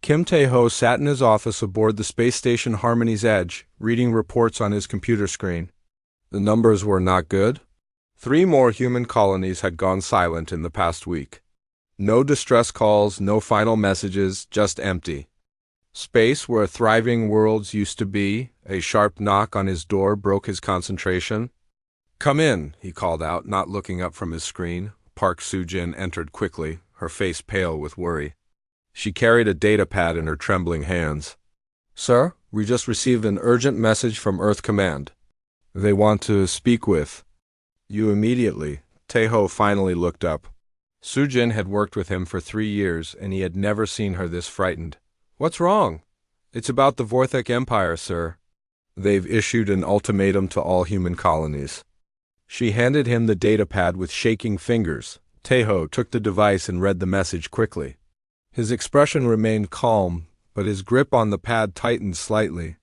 Kim Tae-ho sat in his office aboard the space station Harmony's Edge, reading reports on his computer screen. The numbers were not good. 3 more human colonies had gone silent in the past week. No distress calls, no final messages, just empty. Space, where thriving worlds used to be, a sharp knock on his door broke his concentration. "Come in," he called out, not looking up from his screen. Park Soo-jin entered quickly, her face pale with worry. She carried a data pad in her trembling hands. "Sir, we just received an urgent message from Earth Command. They want to speak with you immediately." Tae-ho finally looked up. Soo-jin had worked with him for 3 years, and he had never seen her this frightened. "What's wrong?" "It's about the Vorthek Empire, sir. They've issued an ultimatum to all human colonies." She handed him the data pad with shaking fingers. Tae-ho took the device and read the message quickly. His expression remained calm, but his grip on the pad tightened slightly.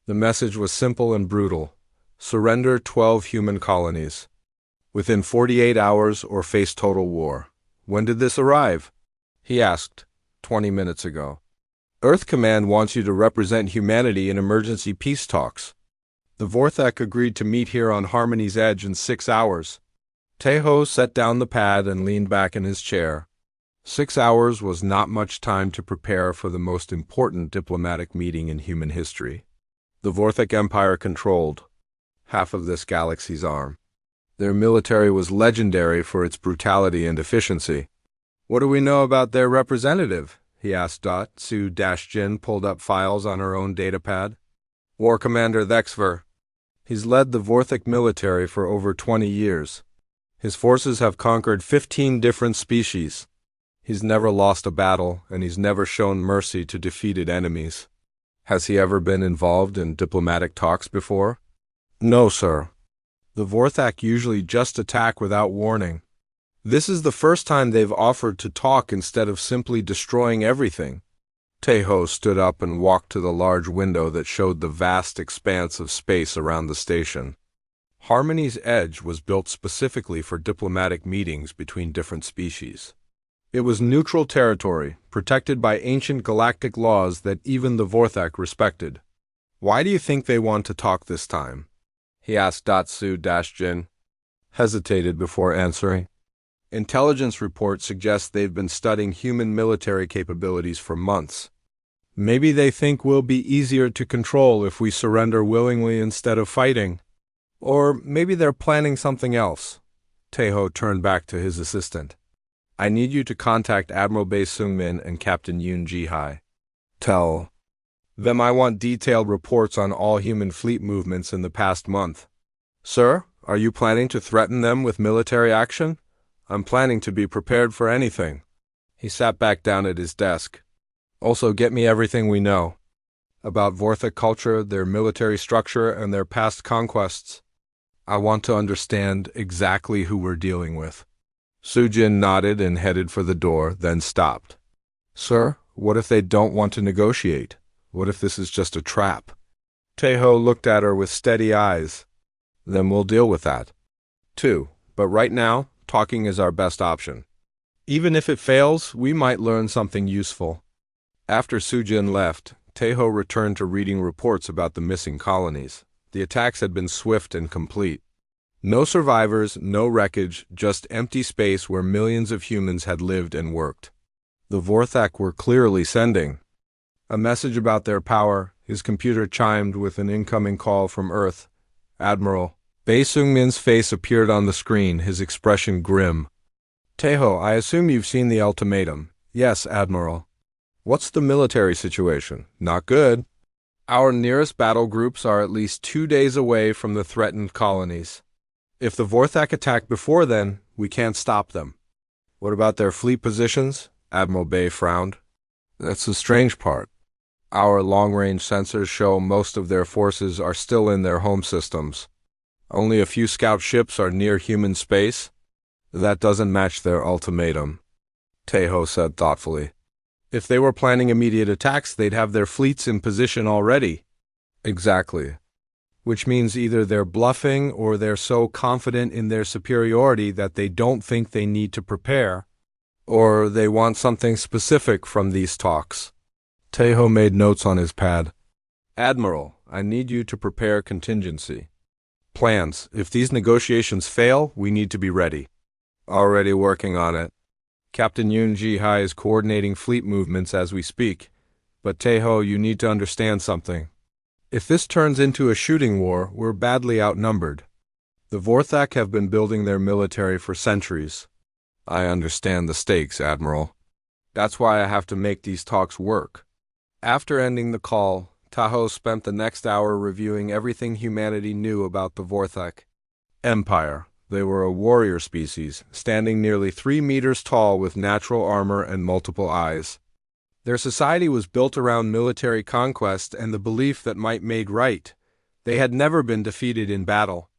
The message was simple and brutal. Surrender 12 human colonies within 48 hours or face total war. "When did this arrive?" he asked. 20 minutes ago. "Earth Command wants you to represent humanity in emergency peace talks. The Vorthek agreed to meet here on Harmony's Edge in 6 hours. Tae-ho set down the pad and leaned back in his chair. 6 hours was not much time to prepare for the most important diplomatic meeting in human history. The Vorthek Empire controlled half of this galaxy's arm. Their military was legendary for its brutality and efficiency. "What do we know about their representative?" he asked. Soo-jin pulled up files on her own datapad. "War Commander Thexver. He's led the Vorthek military for over 20 years. His forces have conquered 15 different species. He's never lost a battle, and he's never shown mercy to defeated enemies." "Has he ever been involved in diplomatic talks before?" "No, sir. The Vorthak usually just attack without warning. This is the first time they've offered to talk instead of simply destroying everything." Tae-ho stood up and walked to the large window that showed the vast expanse of space around the station. Harmony's Edge was built specifically for diplomatic meetings between different species. It was neutral territory, protected by ancient galactic laws that even the Vorthak respected. "Why do you think they want to talk this time?" he asked. Soo-jin hesitated before answering. "Intelligence reports suggest they've been studying human military capabilities for months. Maybe they think we'll be easier to control if we surrender willingly instead of fighting. Or maybe they're planning something else." Tae-ho turned back to his assistant. "I need you to contact Admiral Bae Sung-min and Captain Yoon Ji-hai. Tell them I want detailed reports on all human fleet movements in the past month." "Sir, are you planning to threaten them with military action?" "I'm planning to be prepared for anything." He sat back down at his desk. "Also, get me everything we know about Vorthek culture, their military structure, and their past conquests. I want to understand exactly who we're dealing with." Soo-jin nodded and headed for the door, then stopped. "Sir, what if they don't want to negotiate? What if this is just a trap?" Tae-ho looked at her with steady eyes. "Then we'll deal with that, too. But right now, talking is our best option. Even if it fails, we might learn something useful." After Soo-jin left, Tae-ho returned to reading reports about the missing colonies. The attacks had been swift and complete. No survivors, no wreckage, just empty space where millions of humans had lived and worked. The Vorthak were clearly sending a message about their power. His computer chimed with an incoming call from Earth. "Admiral." Bae Sung-min's face appeared on the screen, his expression grim. "Tae-ho, I assume you've seen the ultimatum." "Yes, Admiral." "What's the military situation?" "Not good. Our nearest battle groups are at least 2 days away from the threatened colonies. If the Vorthak attack before then, we can't stop them." "What about their fleet positions?" Admiral Bae frowned. "That's the strange part. Our long-range sensors show most of their forces are still in their home systems. Only a few scout ships are near human space. That doesn't match their ultimatum," Tae-ho said thoughtfully. "If they were planning immediate attacks, they'd have their fleets in position already." "Exactly. Which means either they're bluffing or they're so confident in their superiority that they don't think they need to prepare, or they want something specific from these talks." Taeho made notes on his pad. Admiral, I need you to prepare contingency plans. If these negotiations fail, we need to be ready. Already working on it. Captain Yoon Ji-hai is coordinating fleet movements as we speak. But Taeho, you need to understand something. If this turns into a shooting war, we're badly outnumbered. The Vorthak have been building their military for centuries. I understand the stakes, Admiral. That's why I have to make these talks work. After ending the call, Taho spent the next hour reviewing everything humanity knew about the Vorthak Empire. They were a warrior species, standing nearly 3 meters tall with natural armor and multiple eyes. Their society was built around military conquest and the belief that might made right. They had never been defeated in battle.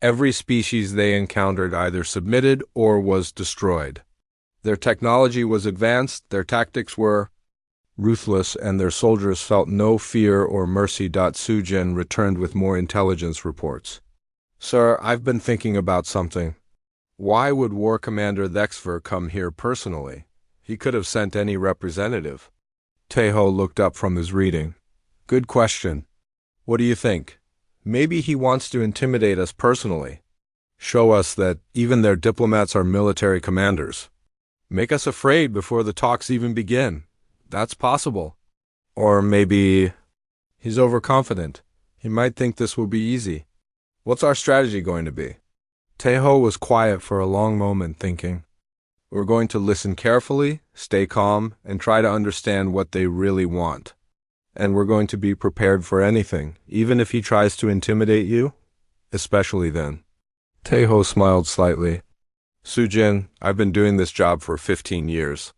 Every species they encountered either submitted or was destroyed. Their technology was advanced, their tactics were ruthless, and their soldiers felt no fear or mercy. Sujin returned with more intelligence reports. Sir, I've been thinking about something. Why would War Commander Thexver come here personally? He could have sent any representative. Taeho looked up from his reading. Good question. What do you think? Maybe he wants to intimidate us personally. Show us that even their diplomats are military commanders. Make us afraid before the talks even begin. That's possible. Or maybe he's overconfident. He might think this will be easy. What's our strategy going to be? Taeho was quiet for a long moment, thinking. We're going to listen carefully, stay calm, and try to understand what they really want. And we're going to be prepared for anything, even if he tries to intimidate you, especially then. Taeho smiled slightly. Sujin, I've been doing this job for 15 years.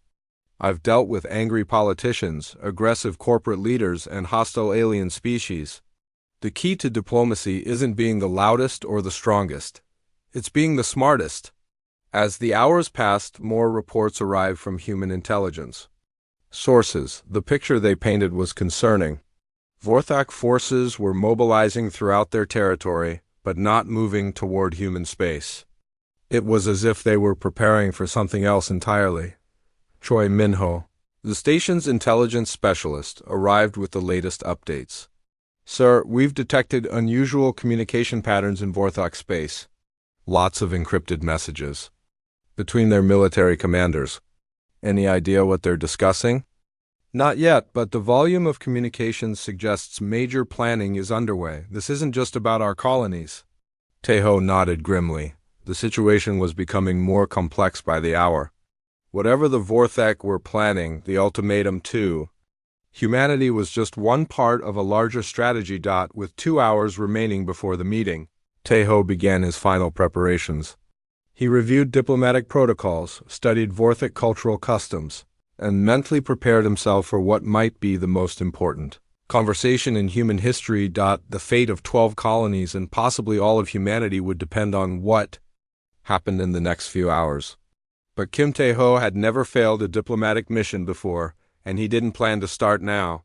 I've dealt with angry politicians, aggressive corporate leaders, and hostile alien species. The key to diplomacy isn't being the loudest or the strongest. It's being the smartest. As the hours passed, more reports arrived from human intelligence. Sources: the picture they painted was concerning. Vorthak forces were mobilizing throughout their territory, but not moving toward human space. It was as if they were preparing for something else entirely. Choi Minho, the station's intelligence specialist, arrived with the latest updates. Sir, we've detected unusual communication patterns in Vorthak space. Lots of encrypted messages. Between their military commanders. Any idea what they're discussing? Not yet, but the volume of communications suggests major planning is underway. This isn't just about our colonies. Taeho nodded grimly. The situation was becoming more complex by the hour. Whatever the Vorthak were planning, the ultimatum too. Humanity was just one part of a larger strategy. With 2 hours remaining before the meeting, Taeho began his final preparations. He reviewed diplomatic protocols, studied Vorthak cultural customs, and mentally prepared himself for what might be the most important conversation in human history. The fate of 12 colonies and possibly all of humanity would depend on what happened in the next few hours. But Kim Taeho had never failed a diplomatic mission before, and he didn't plan to start now.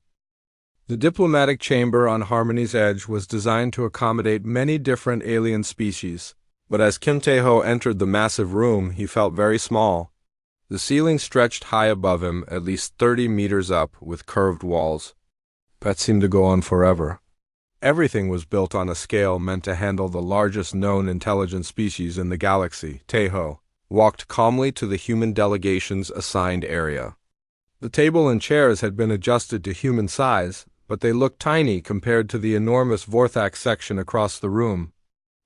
The diplomatic chamber on Harmony's Edge was designed to accommodate many different alien species, but as Kim Taeho entered the massive room, he felt very small. The ceiling stretched high above him, at least 30 meters up, with curved walls. That seemed to go on forever. Everything was built on a scale meant to handle the largest known intelligent species in the galaxy. Taeho walked calmly to the human delegation's assigned area. The table and chairs had been adjusted to human size, but they looked tiny compared to the enormous Vorthak section across the room.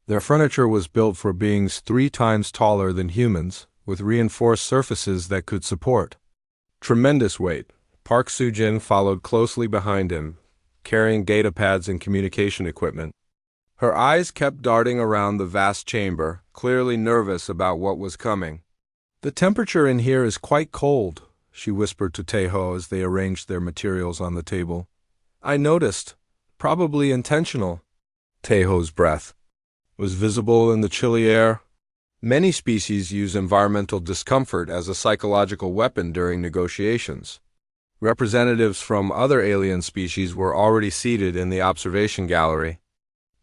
Their furniture was built for beings 3 times taller than humans, with reinforced surfaces that could support tremendous weight. Park Soo-jin followed closely behind him, carrying datapads and communication equipment. Her eyes kept darting around the vast chamber, clearly nervous about what was coming. The temperature in here is quite cold, she whispered to Taeho as they arranged their materials on the table. I noticed. Probably intentional. Taeho's breath was visible in the chilly air. Many species use environmental discomfort as a psychological weapon during negotiations. Representatives from other alien species were already seated in the observation gallery.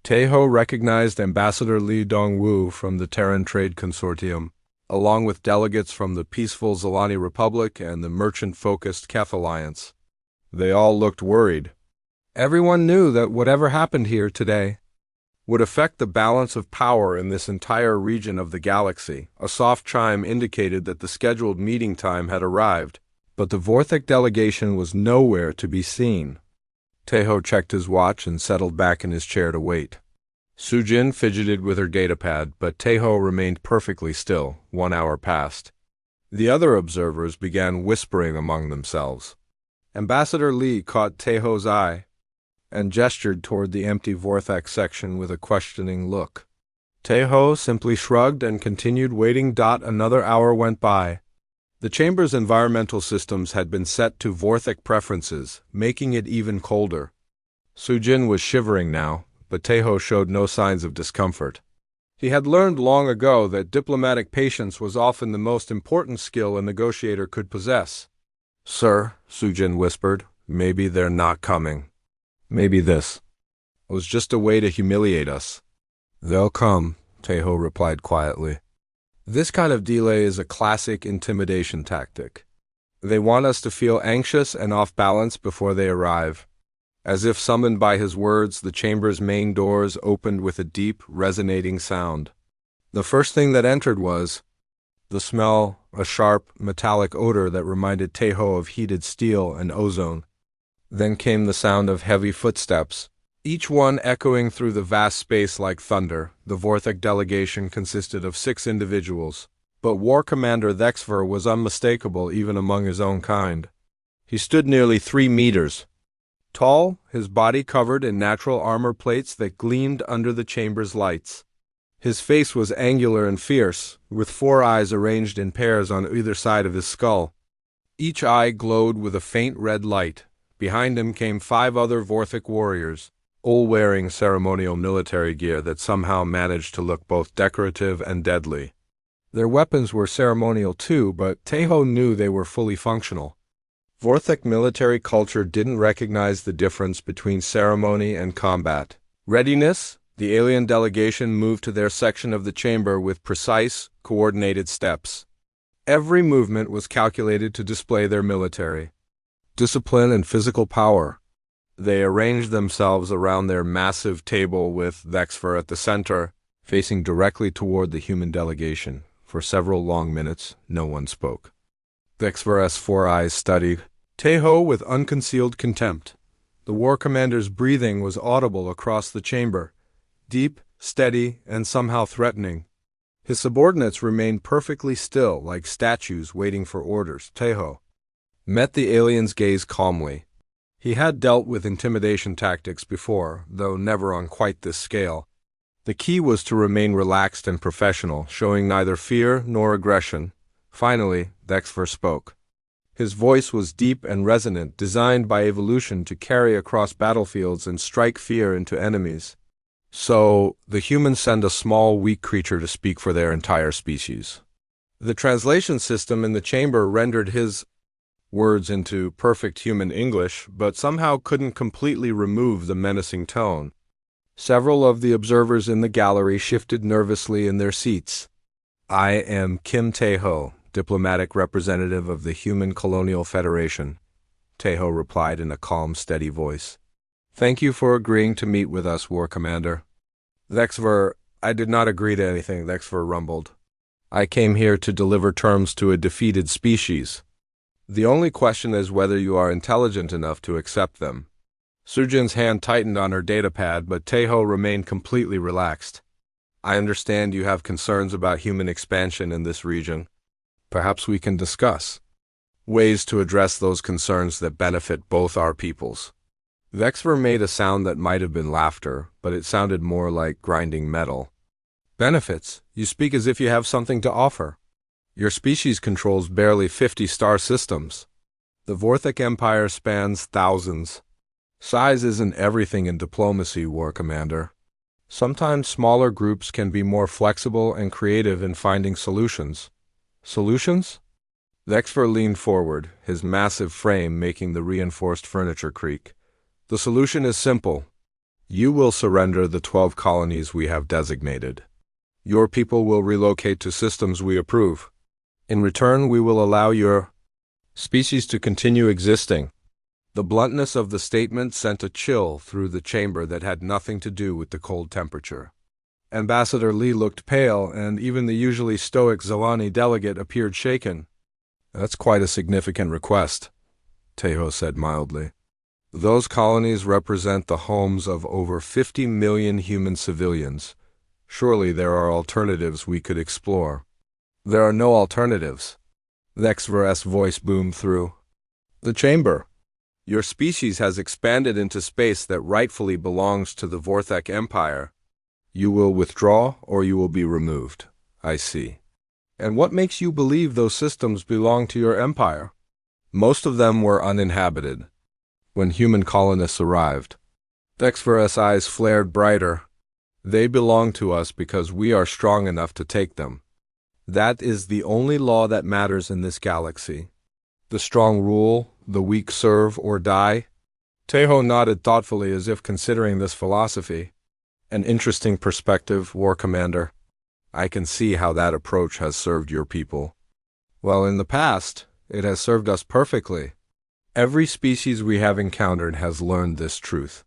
Taeho recognized Ambassador Lee Dong-woo from the Terran Trade Consortium, along with delegates from the peaceful Zalani Republic and the merchant-focused Kef Alliance. They all looked worried. Everyone knew that whatever happened here today would affect the balance of power in this entire region of the galaxy. A soft chime indicated that the scheduled meeting time had arrived, but the Vorthic delegation was nowhere to be seen. Taeho checked his watch and settled back in his chair to wait. Sujin fidgeted with her datapad, but Taeho remained perfectly still. 1 hour passed. The other observers began whispering among themselves. Ambassador Lee caught Taeho's eye and gestured toward the empty Vorthac section with a questioning look. Taeho simply shrugged and continued waiting. Another hour went by. The chamber's environmental systems had been set to Vorthic preferences, making it even colder. Sujin was shivering now, but Taeho showed no signs of discomfort. He had learned long ago that diplomatic patience was often the most important skill a negotiator could possess. "Sir," Sujin whispered, "maybe they're not coming. Maybe this was just a way to humiliate us." "They'll come," Taeho replied quietly. "This kind of delay is a classic intimidation tactic. They want us to feel anxious and off balance before they arrive." As if summoned by his words, the chamber's main doors opened with a deep, resonating sound. The first thing that entered was the smell, a sharp, metallic odor that reminded Taeho of heated steel and ozone. Then came the sound of heavy footsteps, each one echoing through the vast space like thunder. The Vorthic delegation consisted of 6 individuals, but War Commander Thexver was unmistakable even among his own kind. He stood nearly 3 meters tall, his body covered in natural armor plates that gleamed under the chamber's lights. His face was angular and fierce, with 4 eyes arranged in pairs on either side of his skull. Each eye glowed with a faint red light. Behind him came 5 other Vorthic warriors, all wearing ceremonial military gear that somehow managed to look both decorative and deadly. Their weapons were ceremonial too, but Taeho knew they were fully functional. Vorthic military culture didn't recognize the difference between ceremony and combat. Readiness, the alien delegation moved to their section of the chamber with precise, coordinated steps. Every movement was calculated to display their military discipline and physical power. They arranged themselves around their massive table with Thexver at the center, facing directly toward the human delegation. For several long minutes, no one spoke. Thexver's 4 eyes studied Taeho with unconcealed contempt. The war commander's breathing was audible across the chamber, deep, steady, and somehow threatening. His subordinates remained perfectly still, like statues waiting for orders. Taeho met the alien's gaze calmly. He had dealt with intimidation tactics before, though never on quite this scale. The key was to remain relaxed and professional, showing neither fear nor aggression. Finally, Thexver spoke. His voice was deep and resonant, designed by evolution to carry across battlefields and strike fear into enemies. "So, the humans send a small, weak creature to speak for their entire species." The translation system in the chamber rendered his words into perfect human English, but somehow couldn't completely remove the menacing tone. Several of the observers in the gallery shifted nervously in their seats. "I am Kim Taeho, diplomatic representative of the Human Colonial Federation," Taeho replied in a calm, steady voice. "Thank you for agreeing to meet with us, War Commander." "Thexver, I did not agree to anything," Thexver rumbled. "I came here to deliver terms to a defeated species. The only question is whether you are intelligent enough to accept them." Sujin's hand tightened on her datapad, but Taeho remained completely relaxed. "I understand you have concerns about human expansion in this region. Perhaps we can discuss ways to address those concerns that benefit both our peoples." Thexver made a sound that might have been laughter, but it sounded more like grinding metal. "Benefits? You speak as if you have something to offer. Your species controls barely 50 star systems. The Vorthic Empire spans thousands. Size isn't everything in diplomacy, War Commander. Sometimes smaller groups can be more flexible and creative in finding solutions." "Solutions?" Thexver leaned forward, his massive frame making the reinforced furniture creak. "The solution is simple. You will surrender the 12 colonies we have designated. Your people will relocate to systems we approve. In return, we will allow your species to continue existing." The bluntness of the statement sent a chill through the chamber that had nothing to do with the cold temperature. Ambassador Li looked pale, and even the usually stoic Zalani delegate appeared shaken. "That's quite a significant request," Tejo said mildly. "Those colonies represent the homes of over 50 million human civilians. Surely there are alternatives we could explore." "There are no alternatives," Vexver's voice boomed through. "The chamber. Your species has expanded into space that rightfully belongs to the Vorthek Empire. You will withdraw or you will be removed." "I see. And what makes you believe those systems belong to your empire?" "Most of them were uninhabited when human colonists arrived." Vexver's eyes flared brighter. "They belong to us because we are strong enough to take them. That is the only law that matters in this galaxy. The strong rule, the weak serve or die." Tejo nodded thoughtfully as if considering this philosophy. "An interesting perspective, War Commander. I can see how that approach has served your people." "Well, in the past, it has served us perfectly. Every species we have encountered has learned this truth.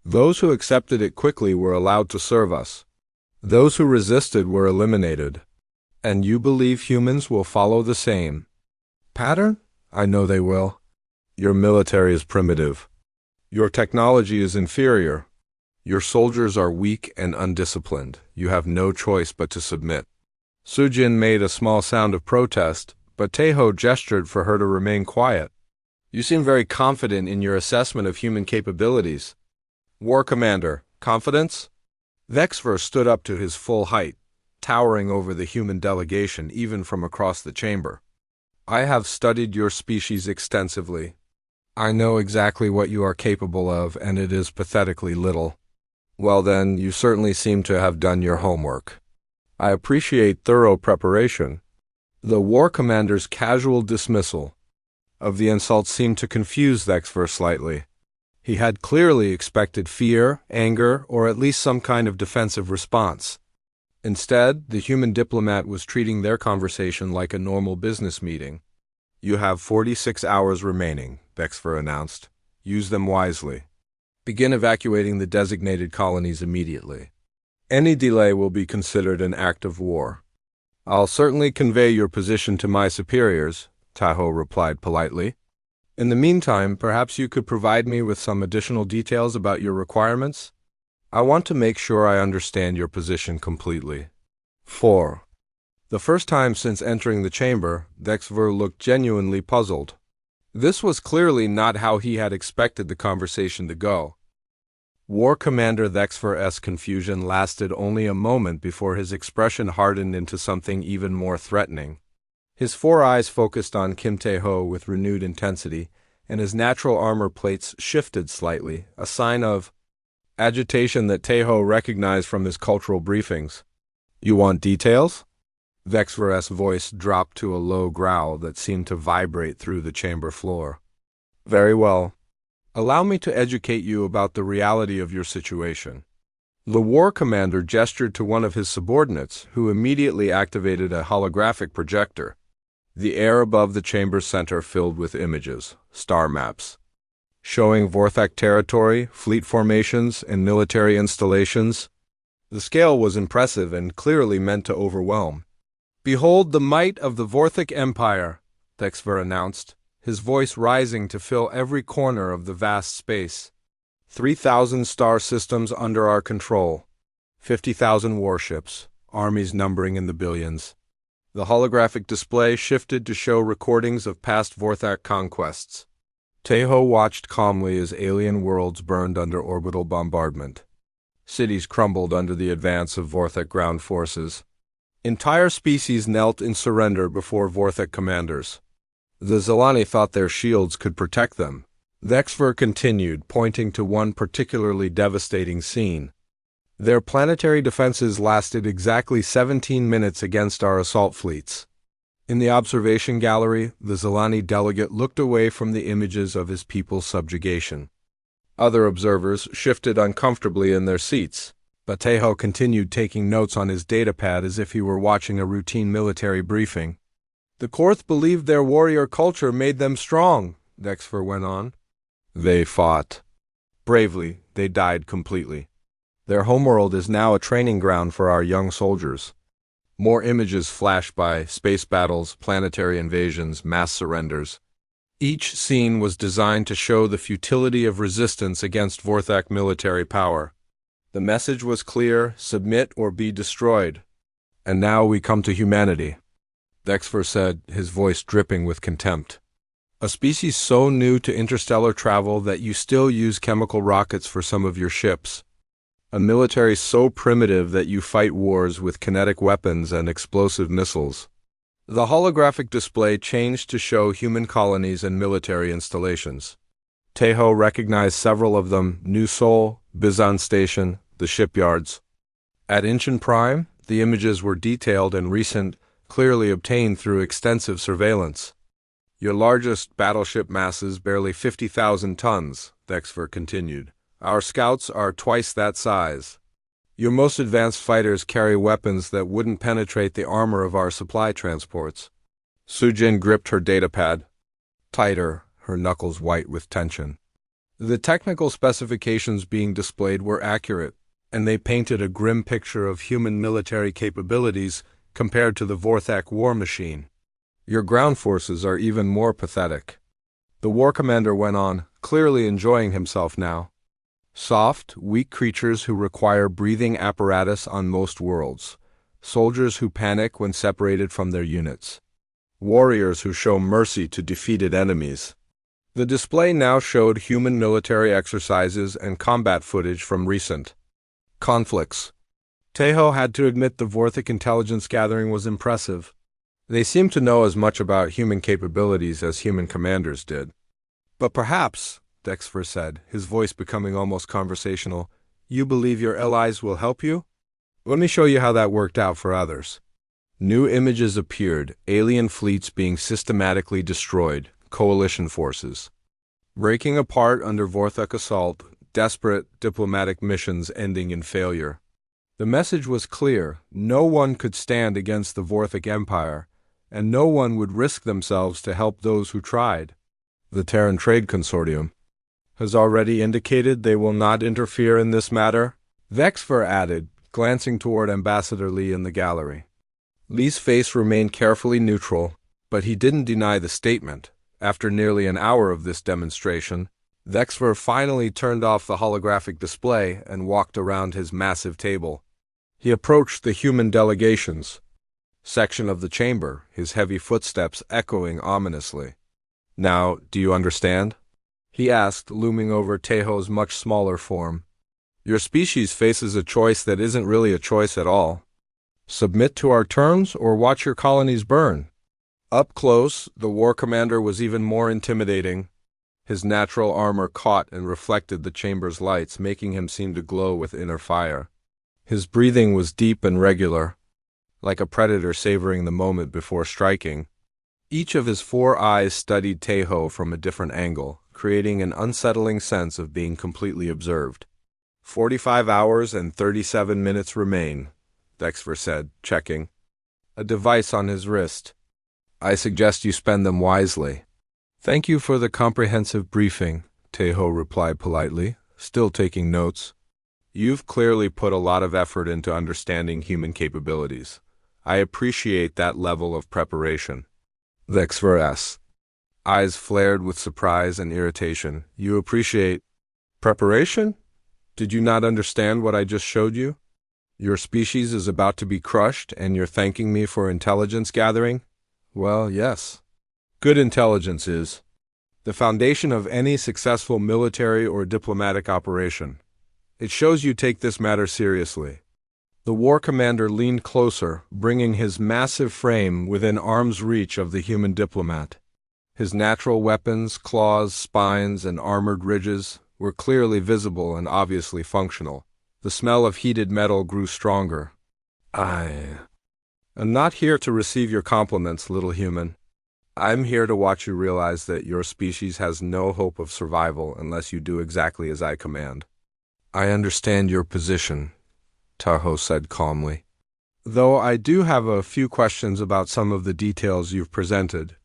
Those who accepted it quickly were allowed to serve us. Those who resisted were eliminated. And you believe humans will follow the same pattern?" "I know they will. Your military is primitive. Your technology is inferior. Your soldiers are weak and undisciplined. You have no choice but to submit." Sujin made a small sound of protest, but Tejo gestured for her to remain quiet. "You seem very confident in your assessment of human capabilities." "War Commander, confidence?" Vexver stood up to his full height, towering over the human delegation even from across the chamber. "I have studied your species extensively. I know exactly what you are capable of, and it is pathetically little." "Well then, you certainly seem to have done your homework. I appreciate thorough preparation." The War Commander's casual dismissal of the insult seemed to confuse Vexver slightly. He had clearly expected fear, anger, or at least some kind of defensive response. Instead, the human diplomat was treating their conversation like a normal business meeting. "You have 46 hours remaining," Vexver announced. "Use them wisely. Begin evacuating the designated colonies immediately. Any delay will be considered an act of war." "I'll certainly convey your position to my superiors," Tahoe replied politely. "In the meantime, perhaps you could provide me with some additional details about your requirements? I want to make sure I understand your position completely." 4. The first time since entering the chamber, Vexver looked genuinely puzzled. This was clearly not how he had expected the conversation to go. War Commander Vexver's confusion lasted only a moment before his expression hardened into something even more threatening. His 4 eyes focused on Kim Tae-ho with renewed intensity, and his natural armor plates shifted slightly, a sign of agitation that Tae-ho recognized from his cultural briefings. "You want details?" Vexver's voice dropped to a low growl that seemed to vibrate through the chamber floor. "Very well. Allow me to educate you about the reality of your situation." The War Commander gestured to one of his subordinates, who immediately activated a holographic projector. The air above the chamber's center filled with images, star maps, showing Vorthek territory, fleet formations, and military installations. The scale was impressive and clearly meant to overwhelm. "Behold the might of the Vorthek Empire," Vexver announced, his voice rising to fill every corner of the vast space. 3,000 star systems under our control, 50,000 warships, armies numbering in the billions. The holographic display shifted to show recordings of past Vorthak conquests. Tae-ho watched calmly as alien worlds burned under orbital bombardment. Cities crumbled under the advance of Vorthek ground forces. Entire species knelt in surrender before Vorthek commanders. The Zalani thought their shields could protect them. Vexver continued, pointing to one particularly devastating scene. "Their planetary defenses lasted exactly 17 minutes against our assault fleets." In the observation gallery, the Zalani delegate looked away from the images of his people's subjugation. Other observers shifted uncomfortably in their seats, but Tae-ho continued taking notes on his datapad as if he were watching a routine military briefing. "The Korth believed their warrior culture made them strong," Vexver went on. They fought. Bravely, they died completely. Their homeworld is now a training ground for our young soldiers. More images flash by: space battles, planetary invasions, mass surrenders. Each scene was designed to show the futility of resistance against Vorthak military power. The message was clear: submit or be destroyed. And now we come to humanity, Dexfer said, his voice dripping with contempt. A species so new to interstellar travel that you still use chemical rockets for some of your ships. A military so primitive that you fight wars with kinetic weapons and explosive missiles. The holographic display changed to show human colonies and military installations. Tejo recognized several of them: New Sol, Bizan Station, the shipyards. At Incheon Prime, the images were detailed and recent, clearly obtained through extensive surveillance. Your largest battleship masses barely 50,000 tons, Dexfer continued. Our scouts are twice that size. Your most advanced fighters carry weapons that wouldn't penetrate the armor of our supply transports. Sujin gripped her datapad tighter, her knuckles white with tension. The technical specifications being displayed were accurate, and they painted a grim picture of human military capabilities compared to the Vorthak war machine. Your ground forces are even more pathetic. The war commander went on, clearly enjoying himself now. Soft, weak creatures who require breathing apparatus on most worlds. Soldiers who panic when separated from their units. Warriors who show mercy to defeated enemies. The display now showed human military exercises and combat footage from recent conflicts. Tejo had to admit the Vorthak intelligence gathering was impressive. They seemed to know as much about human capabilities as human commanders did. But perhaps, Dexfer said, his voice becoming almost conversational, you believe your allies will help you? Let me show you how that worked out for others. New images appeared, alien fleets being systematically destroyed, coalition forces breaking apart under Vorthak assault, desperate diplomatic missions ending in failure. The message was clear: no one could stand against the Vorthak Empire, and no one would risk themselves to help those who tried. The Terran Trade Consortium has already indicated they will not interfere in this matter, Dexfer added, glancing toward Ambassador Lee in the gallery. Lee's face remained carefully neutral, but he didn't deny the statement. After nearly an hour of this demonstration, Dexfer finally turned off the holographic display and walked around his massive table. He approached the human delegations section of the chamber, his heavy footsteps echoing ominously. Now, do you understand? He asked, looming over Tejo's much smaller form. Your species faces a choice that isn't really a choice at all. Submit to our terms or watch your colonies burn. Up close, the war commander was even more intimidating. His natural armor caught and reflected the chamber's lights, making him seem to glow with inner fire. His breathing was deep and regular, like a predator savoring the moment before striking. Each of his 4 eyes studied Tejo from a different angle, creating an unsettling sense of being completely observed. 45 hours and 37 minutes remain, Dexfer said, checking a device on his wrist. I suggest you spend them wisely. Thank you for the comprehensive briefing, Tejo replied politely, still taking notes. You've clearly put a lot of effort into understanding human capabilities. I appreciate that level of preparation. Dexver's eyes flared with surprise and irritation. You appreciate preparation? Did you not understand what I just showed you? Your species is about to be crushed, and you're thanking me for intelligence gathering? Well, yes. Good intelligence is the foundation of any successful military or diplomatic operation. It shows you take this matter seriously. The war commander leaned closer, bringing his massive frame within arm's reach of the human diplomat. His natural weapons, claws, spines, and armored ridges were clearly visible and obviously functional. The smell of heated metal grew stronger. I'm not here to receive your compliments, little human. I'm here to watch you realize that your species has no hope of survival unless you do exactly as I command. I understand your position, Tejo said calmly. Though I do have a few questions about some of the details you've presented.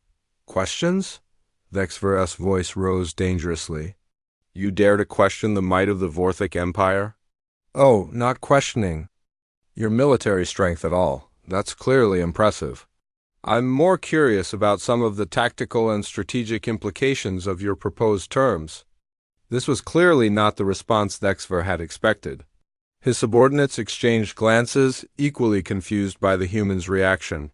Questions? Dexver's voice rose dangerously. You dare to question the might of the Vorthic Empire? Oh, not questioning your military strength at all. That's clearly impressive. I'm more curious about some of the tactical and strategic implications of your proposed terms. This was clearly not the response Thexver had expected. His subordinates exchanged glances, equally confused by the human's reaction.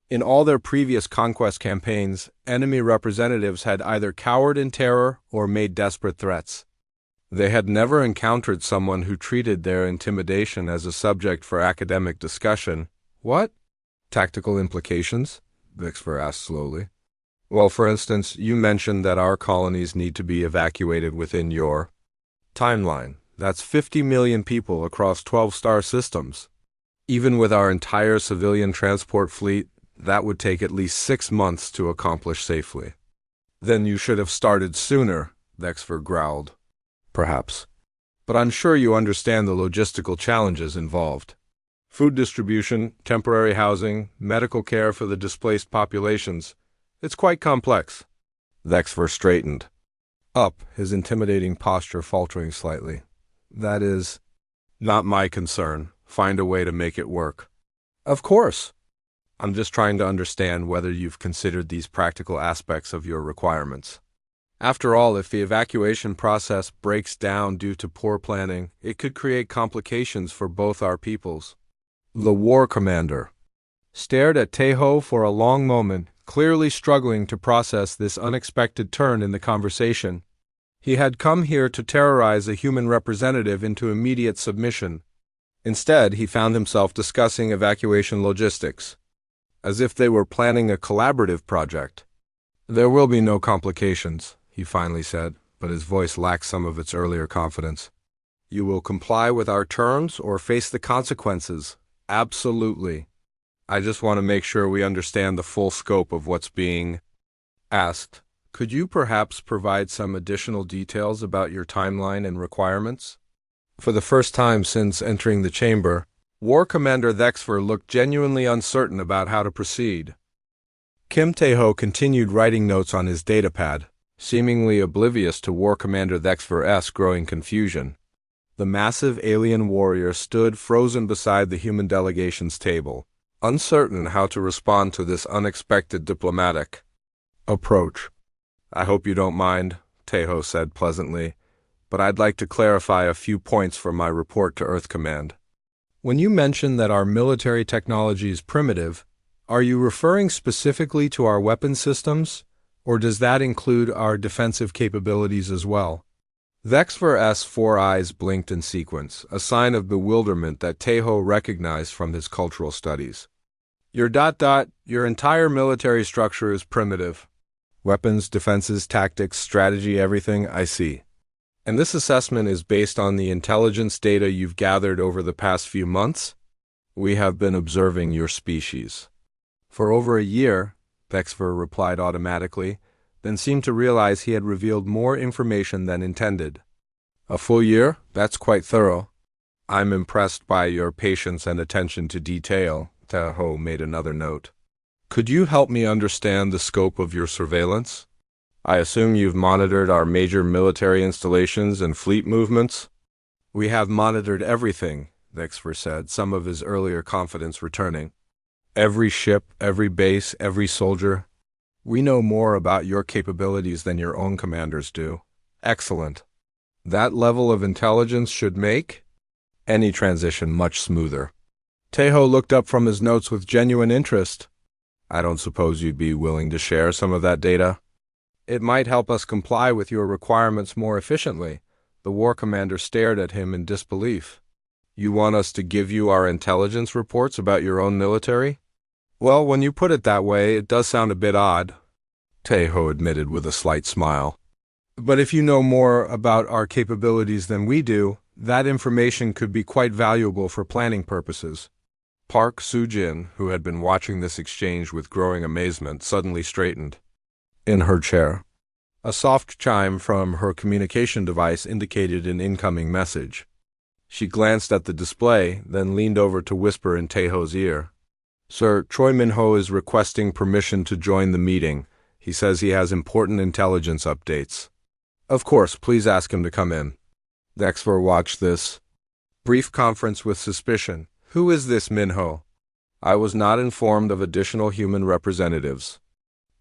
In all their previous conquest campaigns, enemy representatives had either cowered in terror or made desperate threats. They had never encountered someone who treated their intimidation as a subject for academic discussion. What? Tactical implications? Thexver asked slowly. Well, for instance, you mentioned that our colonies need to be evacuated within your timeline. That's 50 million people across 12 star systems. Even with our entire civilian transport fleet, that would take at least 6 months to accomplish safely. Then you should have started sooner, Thexver growled. Perhaps. But I'm sure you understand the logistical challenges involved. Food distribution, temporary housing, medical care for the displaced populations. It's quite complex. Thexver straightened up, his intimidating posture faltering slightly. That is not my concern. Find a way to make it work. Of course. I'm just trying to understand whether you've considered these practical aspects of your requirements. After all, if the evacuation process breaks down due to poor planning, it could create complications for both our peoples. The war commander stared at Tejo for a long moment, clearly struggling to process this unexpected turn in the conversation. He had come here to terrorize a human representative into immediate submission. Instead, he found himself discussing evacuation logistics, as if they were planning a collaborative project. There will be no complications, he finally said, but his voice lacked some of its earlier confidence. You will comply with our terms or face the consequences. Absolutely. I just want to make sure we understand the full scope of what's being asked. Could you perhaps provide some additional details about your timeline and requirements? For the first time since entering the chamber, War Commander Thexver looked genuinely uncertain about how to proceed. Kim Tejo continued writing notes on his datapad, seemingly oblivious to War Commander Thexver's growing confusion. The massive alien warrior stood frozen beside the human delegation's table, uncertain how to respond to this unexpected diplomatic approach. I hope you don't mind, Tejo said pleasantly, but I'd like to clarify a few points for my report to Earth Command. When you mention that our military technology is primitive, are you referring specifically to our weapon systems, or does that include our defensive capabilities as well? Thexver's 4 eyes blinked in sequence, a sign of bewilderment that Tejo recognized from his cultural studies. Your entire military structure is primitive. Weapons, defenses, tactics, strategy, everything, I see. And this assessment is based on the intelligence data you've gathered over the past few months? We have been observing your species for over a year, Thexver replied automatically, then seemed to realize he had revealed more information than intended. A full year? That's quite thorough. I'm impressed by your patience and attention to detail, Tejo made another note. Could you help me understand the scope of your surveillance? I assume you've monitored our major military installations and fleet movements? We have monitored everything, Thexver said, some of his earlier confidence returning. Every ship, every base, every soldier. We know more about your capabilities than your own commanders do. Excellent. That level of intelligence should make any transition much smoother. Tejo looked up from his notes with genuine interest. I don't suppose you'd be willing to share some of that data? It might help us comply with your requirements more efficiently. The war commander stared at him in disbelief. You want us to give you our intelligence reports about your own military? Well, when you put it that way, it does sound a bit odd, Tejo admitted with a slight smile. But if you know more about our capabilities than we do, that information could be quite valuable for planning purposes. Park Soo-jin, who had been watching this exchange with growing amazement, suddenly straightened in her chair. A soft chime from her communication device indicated an incoming message. She glanced at the display, then leaned over to whisper in Tejo's ear. Sir, Choi Min-ho is requesting permission to join the meeting. He says he has important intelligence updates. Of course, please ask him to come in. Dexver watched this brief conference with suspicion. Who is this Minho? I was not informed of additional human representatives.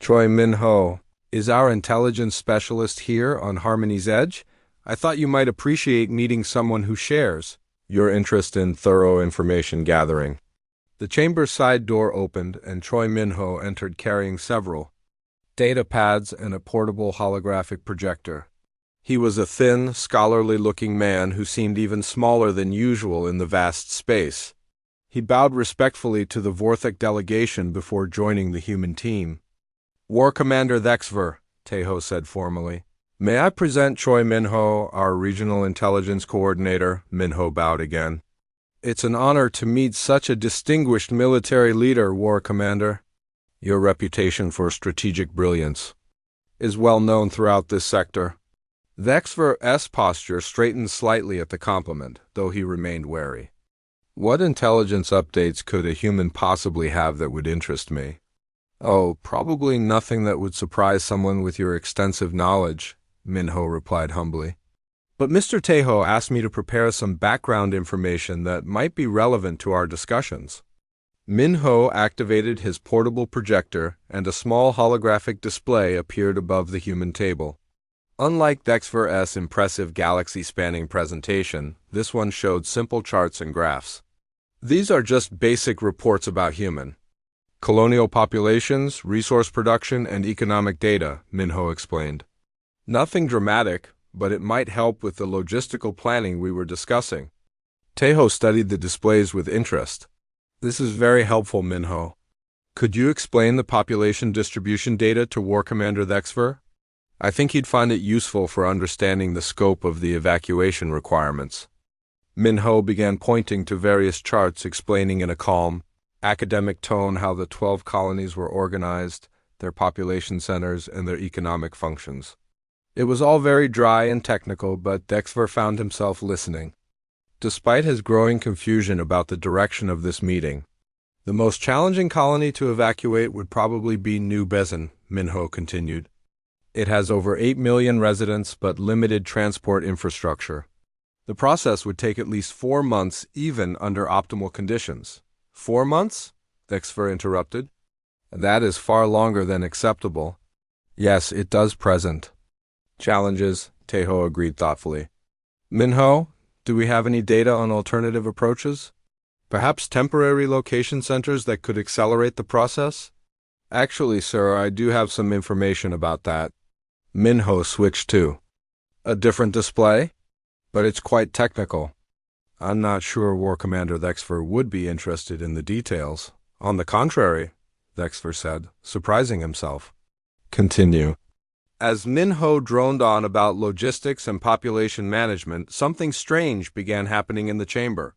Troy Minho is our intelligence specialist here on Harmony's Edge. I thought you might appreciate meeting someone who shares your interest in thorough information gathering. The chamber's side door opened, and Troy Minho entered carrying several data pads and a portable holographic projector. He was a thin, scholarly-looking man who seemed even smaller than usual in the vast space. He bowed respectfully to the Vorthik delegation before joining the human team. War Commander Dexver, Tejo said formally. May I present Troy Minho, our Regional Intelligence Coordinator? Minho bowed again. It's an honor to meet such a distinguished military leader, War Commander. Your reputation for strategic brilliance is well known throughout this sector. Dexver's posture straightened slightly at the compliment, though he remained wary. What intelligence updates could a human possibly have that would interest me? Oh, probably nothing that would surprise someone with your extensive knowledge, Minho replied humbly. But Mr. Tejo asked me to prepare some background information that might be relevant to our discussions. Minho activated his portable projector, and a small holographic display appeared above the human table. Unlike Dexver's impressive galaxy-spanning presentation, this one showed simple charts and graphs. These are just basic reports about human colonial populations, resource production, and economic data, Minho explained. Nothing dramatic, but it might help with the logistical planning we were discussing. Tejo studied the displays with interest. This is very helpful, Minho. Could you explain the population distribution data to War Commander Dexver? I think he'd find it useful for understanding the scope of the evacuation requirements. Minho began pointing to various charts explaining in a calm, academic tone how the 12 colonies were organized, their population centers, and their economic functions. It was all very dry and technical, but Dexver found himself listening. Despite his growing confusion about the direction of this meeting, the most challenging colony to evacuate would probably be New Bezin, Minho continued. It has over 8 million residents but limited transport infrastructure. The process would take at least 4 months even under optimal conditions. 4 months? Dexver interrupted. That is far longer than acceptable. Yes, it does present challenges, Tejo agreed thoughtfully. Minho, do we have any data on alternative approaches? Perhaps temporary location centers that could accelerate the process? Actually, sir, I do have some information about that. Minho switched to a different display, but it's quite technical. I'm not sure War Commander Dexver would be interested in the details. On the contrary, Dexver said, surprising himself. Continue. As Minho droned on about logistics and population management, something strange began happening in the chamber.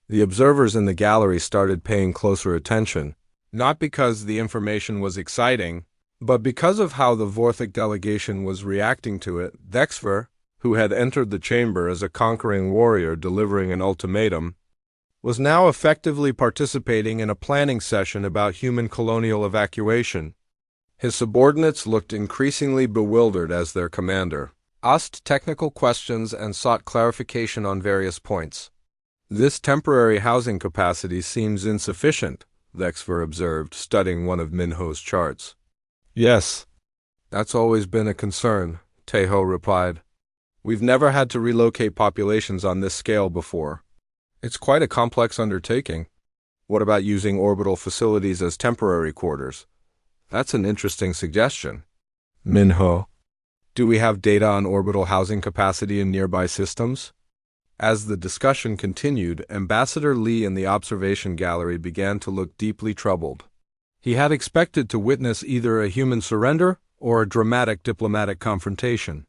The observers in the gallery started paying closer attention, not because the information was exciting, but because of how the Vorthik delegation was reacting to it. Dexver, who had entered the chamber as a conquering warrior delivering an ultimatum, was now effectively participating in a planning session about human colonial evacuation. His subordinates looked increasingly bewildered as their commander asked technical questions and sought clarification on various points. This temporary housing capacity seems insufficient, Dexver observed, studying one of Minho's charts. Yes, that's always been a concern, Tejo replied. We've never had to relocate populations on this scale before. It's quite a complex undertaking. What about using orbital facilities as temporary quarters? That's an interesting suggestion. Minho, do we have data on orbital housing capacity in nearby systems? As the discussion continued, Ambassador Lee in the observation gallery began to look deeply troubled. He had expected to witness either a human surrender or a dramatic diplomatic confrontation.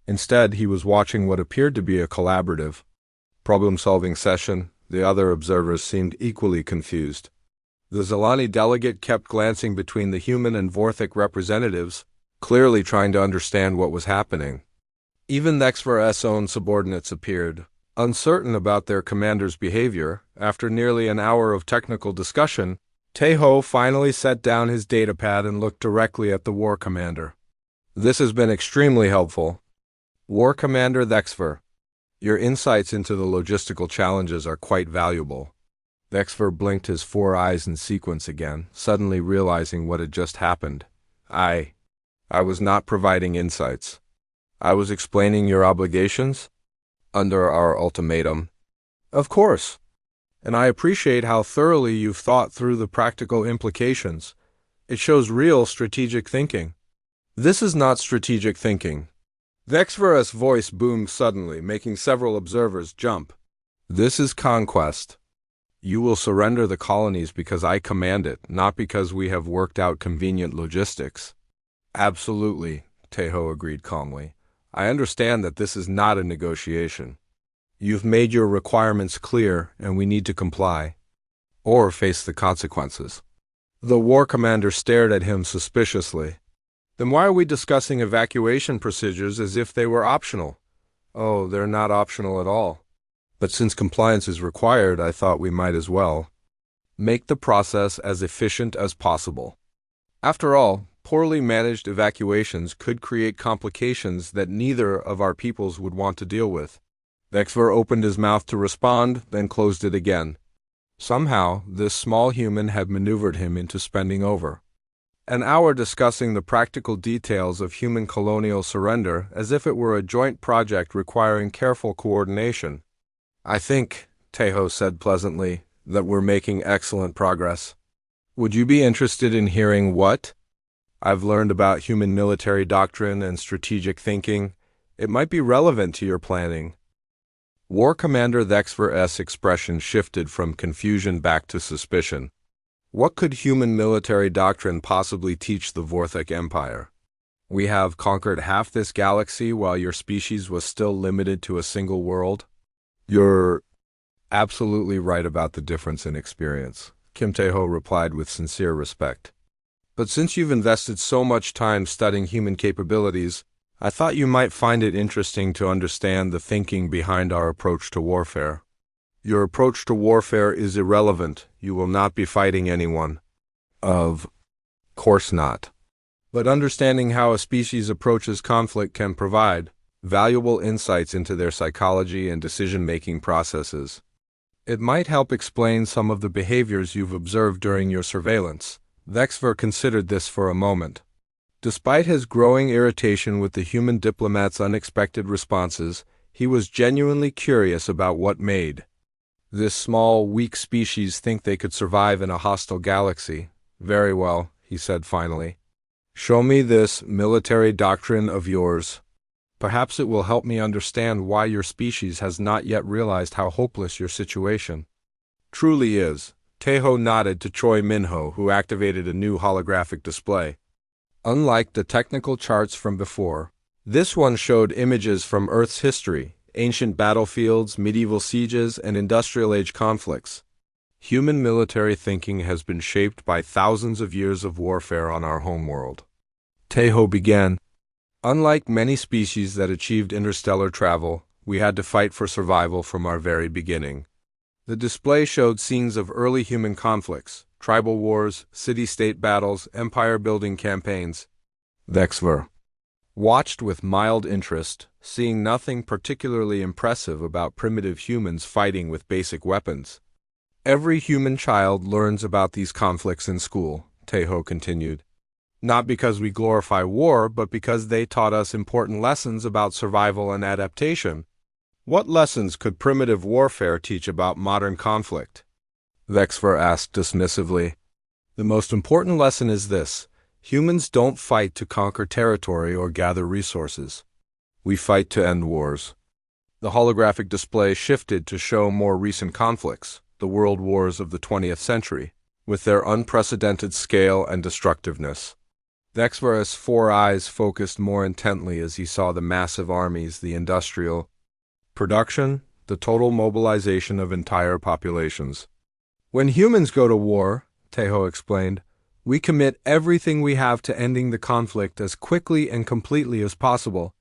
Instead, he was watching what appeared to be a collaborative, problem-solving session. The other observers seemed equally confused. The Zilani delegate kept glancing between the human and Vorthik representatives, clearly trying to understand what was happening. Even Dexver's own subordinates appeared uncertain about their commander's behavior. After nearly an hour of technical discussion, Tejo finally set down his datapad and looked directly at the war commander. This has been extremely helpful. War Commander Thexver, your insights into the logistical challenges are quite valuable. Thexver blinked his 4 eyes in sequence again, suddenly realizing what had just happened. I was not providing insights. I was explaining your obligations under our ultimatum. Of course. And I appreciate how thoroughly you've thought through the practical implications. It shows real strategic thinking. This is not strategic thinking. Thexver's voice boomed suddenly, making several observers jump. This is conquest. You will surrender the colonies because I command it, not because we have worked out convenient logistics. Absolutely, Tejo agreed calmly. I understand that this is not a negotiation. You've made your requirements clear, and we need to comply, or face the consequences. The war commander stared at him suspiciously. Then why are we discussing evacuation procedures as if they were optional? Oh, they're not optional at all. But since compliance is required, I thought we might as well make the process as efficient as possible. After all, poorly managed evacuations could create complications that neither of our peoples would want to deal with. Thexver opened his mouth to respond, then closed it again. Somehow, this small human had maneuvered him into spending over an hour discussing the practical details of human colonial surrender as if it were a joint project requiring careful coordination. I think, Tejo said pleasantly, that we're making excellent progress. Would you be interested in hearing what I've learned about human military doctrine and strategic thinking? It might be relevant to your planning. War Commander Thexver's expression shifted from confusion back to suspicion. What could human military doctrine possibly teach the Vorthok Empire? We have conquered half this galaxy while your species was still limited to a single world? You're absolutely right about the difference in experience, Kim Tejo replied with sincere respect. But since you've invested so much time studying human capabilities, I thought you might find it interesting to understand the thinking behind our approach to warfare. Your approach to warfare is irrelevant. You will not be fighting anyone. Of course not. But understanding how a species approaches conflict can provide valuable insights into their psychology and decision-making processes. It might help explain some of the behaviors you've observed during your surveillance. Thexver considered this for a moment. Despite his growing irritation with the human diplomat's unexpected responses, he was genuinely curious about what made this small, weak species think they could survive in a hostile galaxy. Very well, he said finally. Show me this military doctrine of yours. Perhaps it will help me understand why your species has not yet realized how hopeless your situation truly is. Tejo nodded to Choi Minho, who activated a new holographic display. Unlike the technical charts from before, this one showed images from Earth's history, ancient battlefields, medieval sieges, and industrial age conflicts. Human military thinking has been shaped by thousands of years of warfare on our homeworld. Tejo began. Unlike many species that achieved interstellar travel, we had to fight for survival from our very beginning. The display showed scenes of early human conflicts, tribal wars, city-state battles, empire-building campaigns. Thexver watched with mild interest, seeing nothing particularly impressive about primitive humans fighting with basic weapons. Every human child learns about these conflicts in school, Tejo continued. Not because we glorify war, but because they taught us important lessons about survival and adaptation. What lessons could primitive warfare teach about modern conflict? Thexver asked dismissively. The most important lesson is this. Humans don't fight to conquer territory or gather resources. We fight to end wars. The holographic display shifted to show more recent conflicts, the world wars of the 20th century, with their unprecedented scale and destructiveness. Thexver's 4 eyes focused more intently as he saw the massive armies, the industrial production, the total mobilization of entire populations. When humans go to war, Tejo explained, we commit everything we have to ending the conflict as quickly and completely as possible.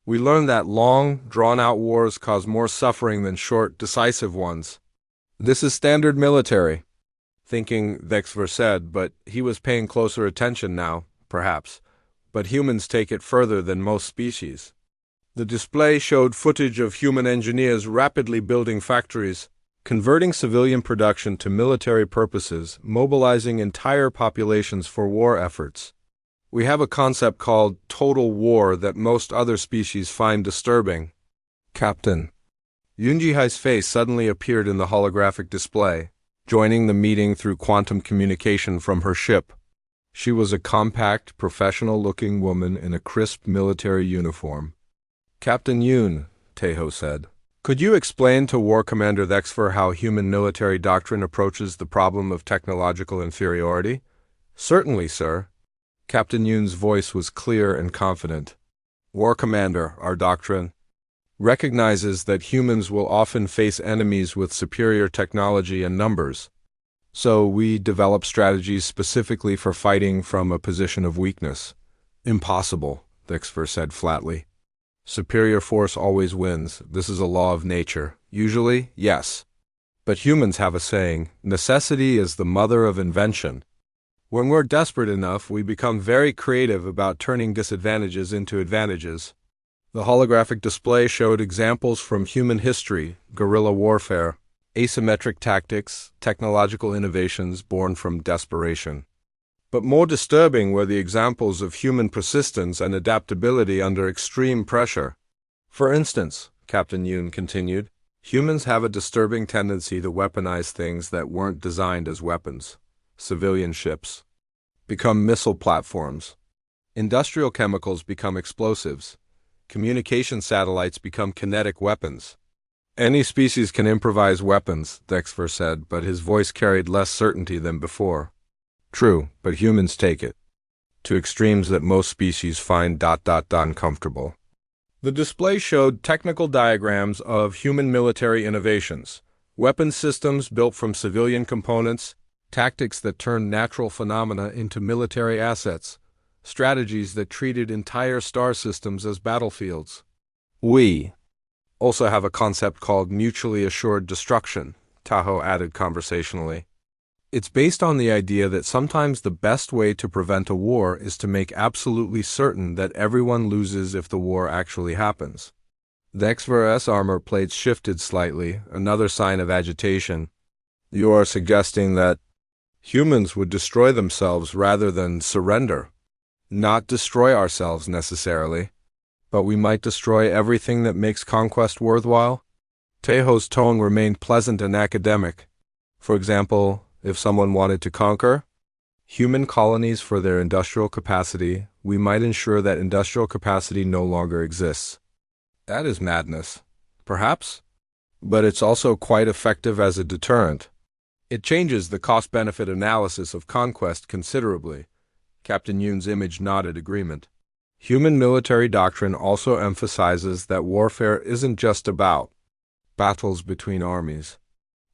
We learn that long, drawn-out wars cause more suffering than short, decisive ones. This is standard military thinking, Thexver said, but he was paying closer attention now, perhaps. But humans take it further than most species. The display showed footage of human engineers rapidly building factories, converting civilian production to military purposes, mobilizing entire populations for war efforts. We have a concept called total war that most other species find disturbing. Captain. Yunjihai's face suddenly appeared in the holographic display, joining the meeting through quantum communication from her ship. She was a compact, professional-looking woman in a crisp military uniform. Captain Yun, Teho said, could you explain to War Commander Thexfer how human military doctrine approaches the problem of technological inferiority? Certainly, sir. Captain Yun's voice was clear and confident. War Commander, our doctrine recognizes that humans will often face enemies with superior technology and numbers. So we develop strategies specifically for fighting from a position of weakness. Impossible, Thexfer said flatly. Superior force always wins. This is a law of nature. Usually, yes. But humans have a saying, necessity is the mother of invention. When we're desperate enough, we become very creative about turning disadvantages into advantages. The holographic display showed examples from human history, guerrilla warfare, asymmetric tactics, technological innovations born from desperation. But more disturbing were the examples of human persistence and adaptability under extreme pressure. For instance, Captain Yun continued, humans have a disturbing tendency to weaponize things that weren't designed as weapons. Civilian ships become missile platforms. Industrial chemicals become explosives. Communication satellites become kinetic weapons. Any species can improvise weapons, Thexfer said, but his voice carried less certainty than before. True, but humans take it to extremes that most species find uncomfortable. The display showed technical diagrams of human military innovations, weapon systems built from civilian components, tactics that turned natural phenomena into military assets, strategies that treated entire star systems as battlefields. We also have a concept called mutually assured destruction, Tahoe added conversationally. It's based on the idea that sometimes the best way to prevent a war is to make absolutely certain that everyone loses if the war actually happens. Thexver's armor plates shifted slightly, another sign of agitation. You are suggesting that humans would destroy themselves rather than surrender. Not destroy ourselves necessarily, but we might destroy everything that makes conquest worthwhile? Teho's tone remained pleasant and academic. For example, if someone wanted to conquer human colonies for their industrial capacity, we might ensure that industrial capacity no longer exists. That is madness, perhaps, but it's also quite effective as a deterrent. It changes the cost-benefit analysis of conquest considerably. Captain Yun's image nodded agreement. Human military doctrine also emphasizes that warfare isn't just about battles between armies.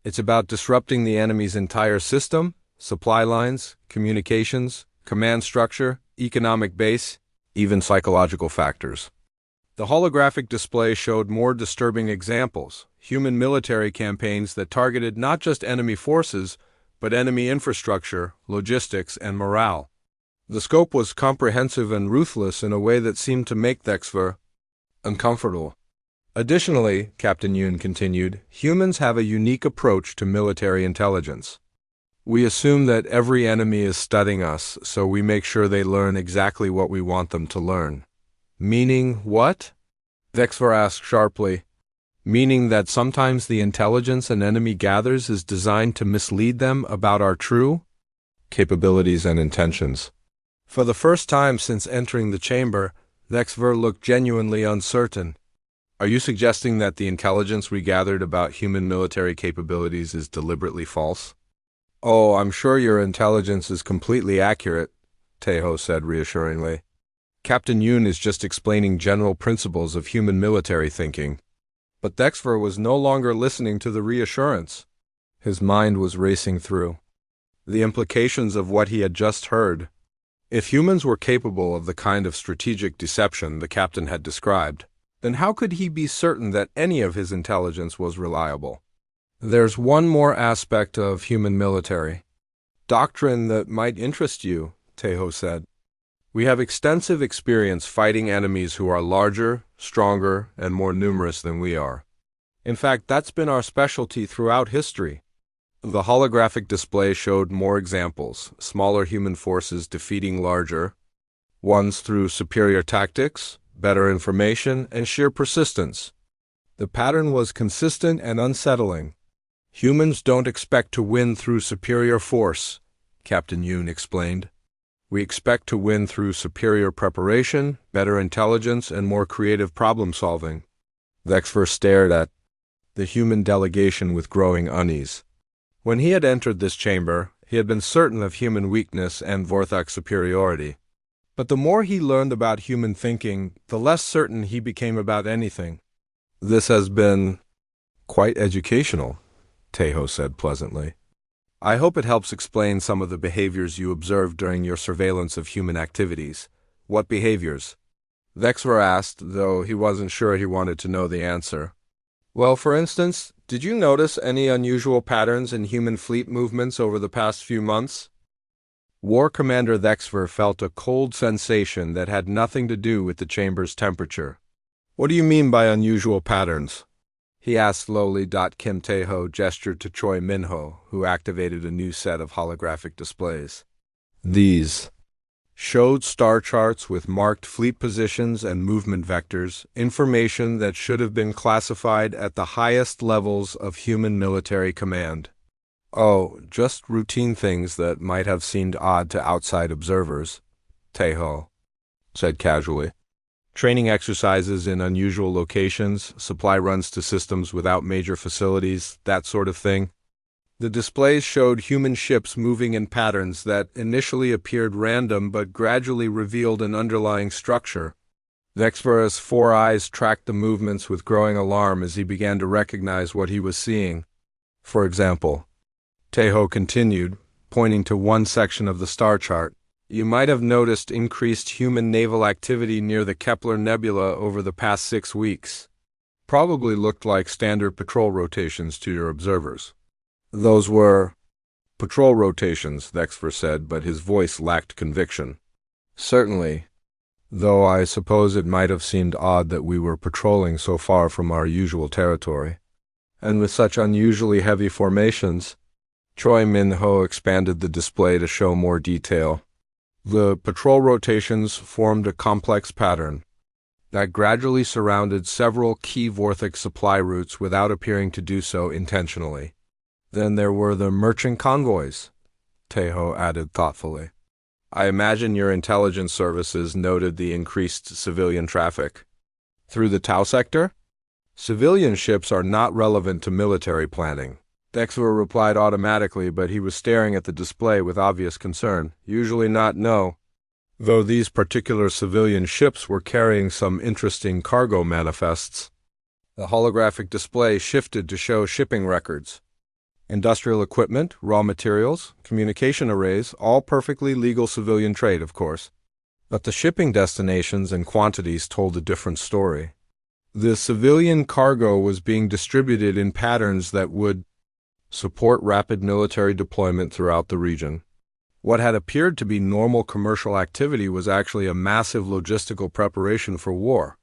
It's about disrupting the enemy's entire system, supply lines, communications, command structure, economic base, even psychological factors. The holographic display showed more disturbing examples, human military campaigns that targeted not just enemy forces, but enemy infrastructure, logistics, and morale. The scope was comprehensive and ruthless in a way that seemed to make Thexver uncomfortable. Additionally, Captain Yun continued, humans have a unique approach to military intelligence. We assume that every enemy is studying us, so we make sure they learn exactly what we want them to learn. Meaning what? Thexver asked sharply. Meaning that sometimes the intelligence an enemy gathers is designed to mislead them about our true capabilities and intentions. For the first time since entering the chamber, Thexver looked genuinely uncertain. Are you suggesting that the intelligence we gathered about human military capabilities is deliberately false? Oh, I'm sure your intelligence is completely accurate, Teho said reassuringly. Captain Yun is just explaining general principles of human military thinking. But Thexver was no longer listening to the reassurance. His mind was racing through the implications of what he had just heard. If humans were capable of the kind of strategic deception the captain had described, then how could he be certain that any of his intelligence was reliable? There's one more aspect of human military doctrine that might interest you, Teho said. We have extensive experience fighting enemies who are larger, stronger, and more numerous than we are. In fact, that's been our specialty throughout history. The holographic display showed more examples, smaller human forces defeating larger ones through superior tactics, better information, and sheer persistence. The pattern was consistent and unsettling. Humans don't expect to win through superior force, Captain Yoon explained. We expect to win through superior preparation, better intelligence, and more creative problem-solving. Vexfer stared at the human delegation with growing unease. When he had entered this chamber, he had been certain of human weakness and Vorthok's superiority. But the more he learned about human thinking, the less certain he became about anything. "This has been quite educational," Taeho said pleasantly. "I hope it helps explain some of the behaviors you observed during your surveillance of human activities." "What behaviors?" Vexfer asked, though he wasn't sure he wanted to know the answer. "Well, for instance, did you notice any unusual patterns in human fleet movements over the past few months?" War Commander Vexfer felt a cold sensation that had nothing to do with the chamber's temperature. "What do you mean by unusual patterns?" he asked slowly. Kim Taeho gestured to Choi Minho, who activated a new set of holographic displays. These showed star charts with marked fleet positions and movement vectors, information that should have been classified at the highest levels of human military command. "Oh, just routine things that might have seemed odd to outside observers," Taeho said casually. "Training exercises in unusual locations, supply runs to systems without major facilities, that sort of thing." The displays showed human ships moving in patterns that initially appeared random but gradually revealed an underlying structure. Vexfer's 4 eyes tracked the movements with growing alarm as he began to recognize what he was seeing. "For example," Taeho continued, pointing to one section of the star chart, "you might have noticed increased human naval activity near the Kepler Nebula over the past 6 weeks. Probably looked like standard patrol rotations to your observers." "Those were patrol rotations," Vexfer said, but his voice lacked conviction. "Certainly, though I suppose it might have seemed odd that we were patrolling so far from our usual territory. And with such unusually heavy formations." Choi Min-ho expanded the display to show more detail. The patrol rotations formed a complex pattern that gradually surrounded several key Vorthok supply routes without appearing to do so intentionally. "Then there were the merchant convoys," Taeho added thoughtfully. "I imagine your intelligence services noted the increased civilian traffic." "Through the Tau sector?" "Civilian ships are not relevant to military planning." Vexfer replied automatically, but he was staring at the display with obvious concern. "Usually not, no. Though these particular civilian ships were carrying some interesting cargo manifests." The holographic display shifted to show shipping records. Industrial equipment, raw materials, communication arrays, all perfectly legal civilian trade, of course. But the shipping destinations and quantities told a different story. The civilian cargo was being distributed in patterns that would support rapid military deployment throughout the region. What had appeared to be normal commercial activity was actually a massive logistical preparation for war.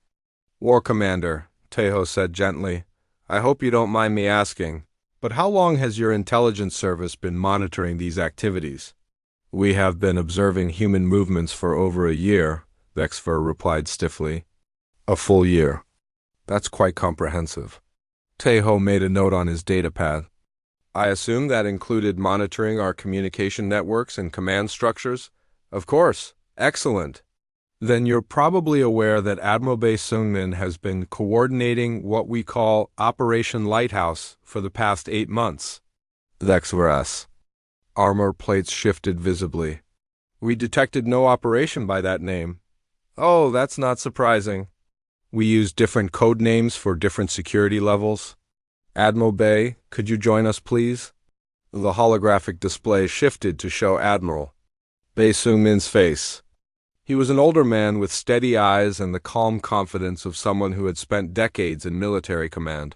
"War Commander," Taeho said gently, "I hope you don't mind me asking, but how long has your intelligence service been monitoring these activities?" "We have been observing human movements for over a year," Vexfer replied stiffly. "A full year. That's quite comprehensive." Taeho made a note on his datapad. "I assume that included monitoring our communication networks and command structures?" "Of course. Excellent. Then you're probably aware that Admiral Bae Sung-min has been coordinating what we call Operation Lighthouse for the past 8 months. Vexver's armor plates shifted visibly. "We detected no operation by that name." "Oh, that's not surprising. We use different code names for different security levels. Admiral Bae, could you join us, please?" The holographic display shifted to show Admiral Bae Sung-min's face. He was an older man with steady eyes and the calm confidence of someone who had spent decades in military command.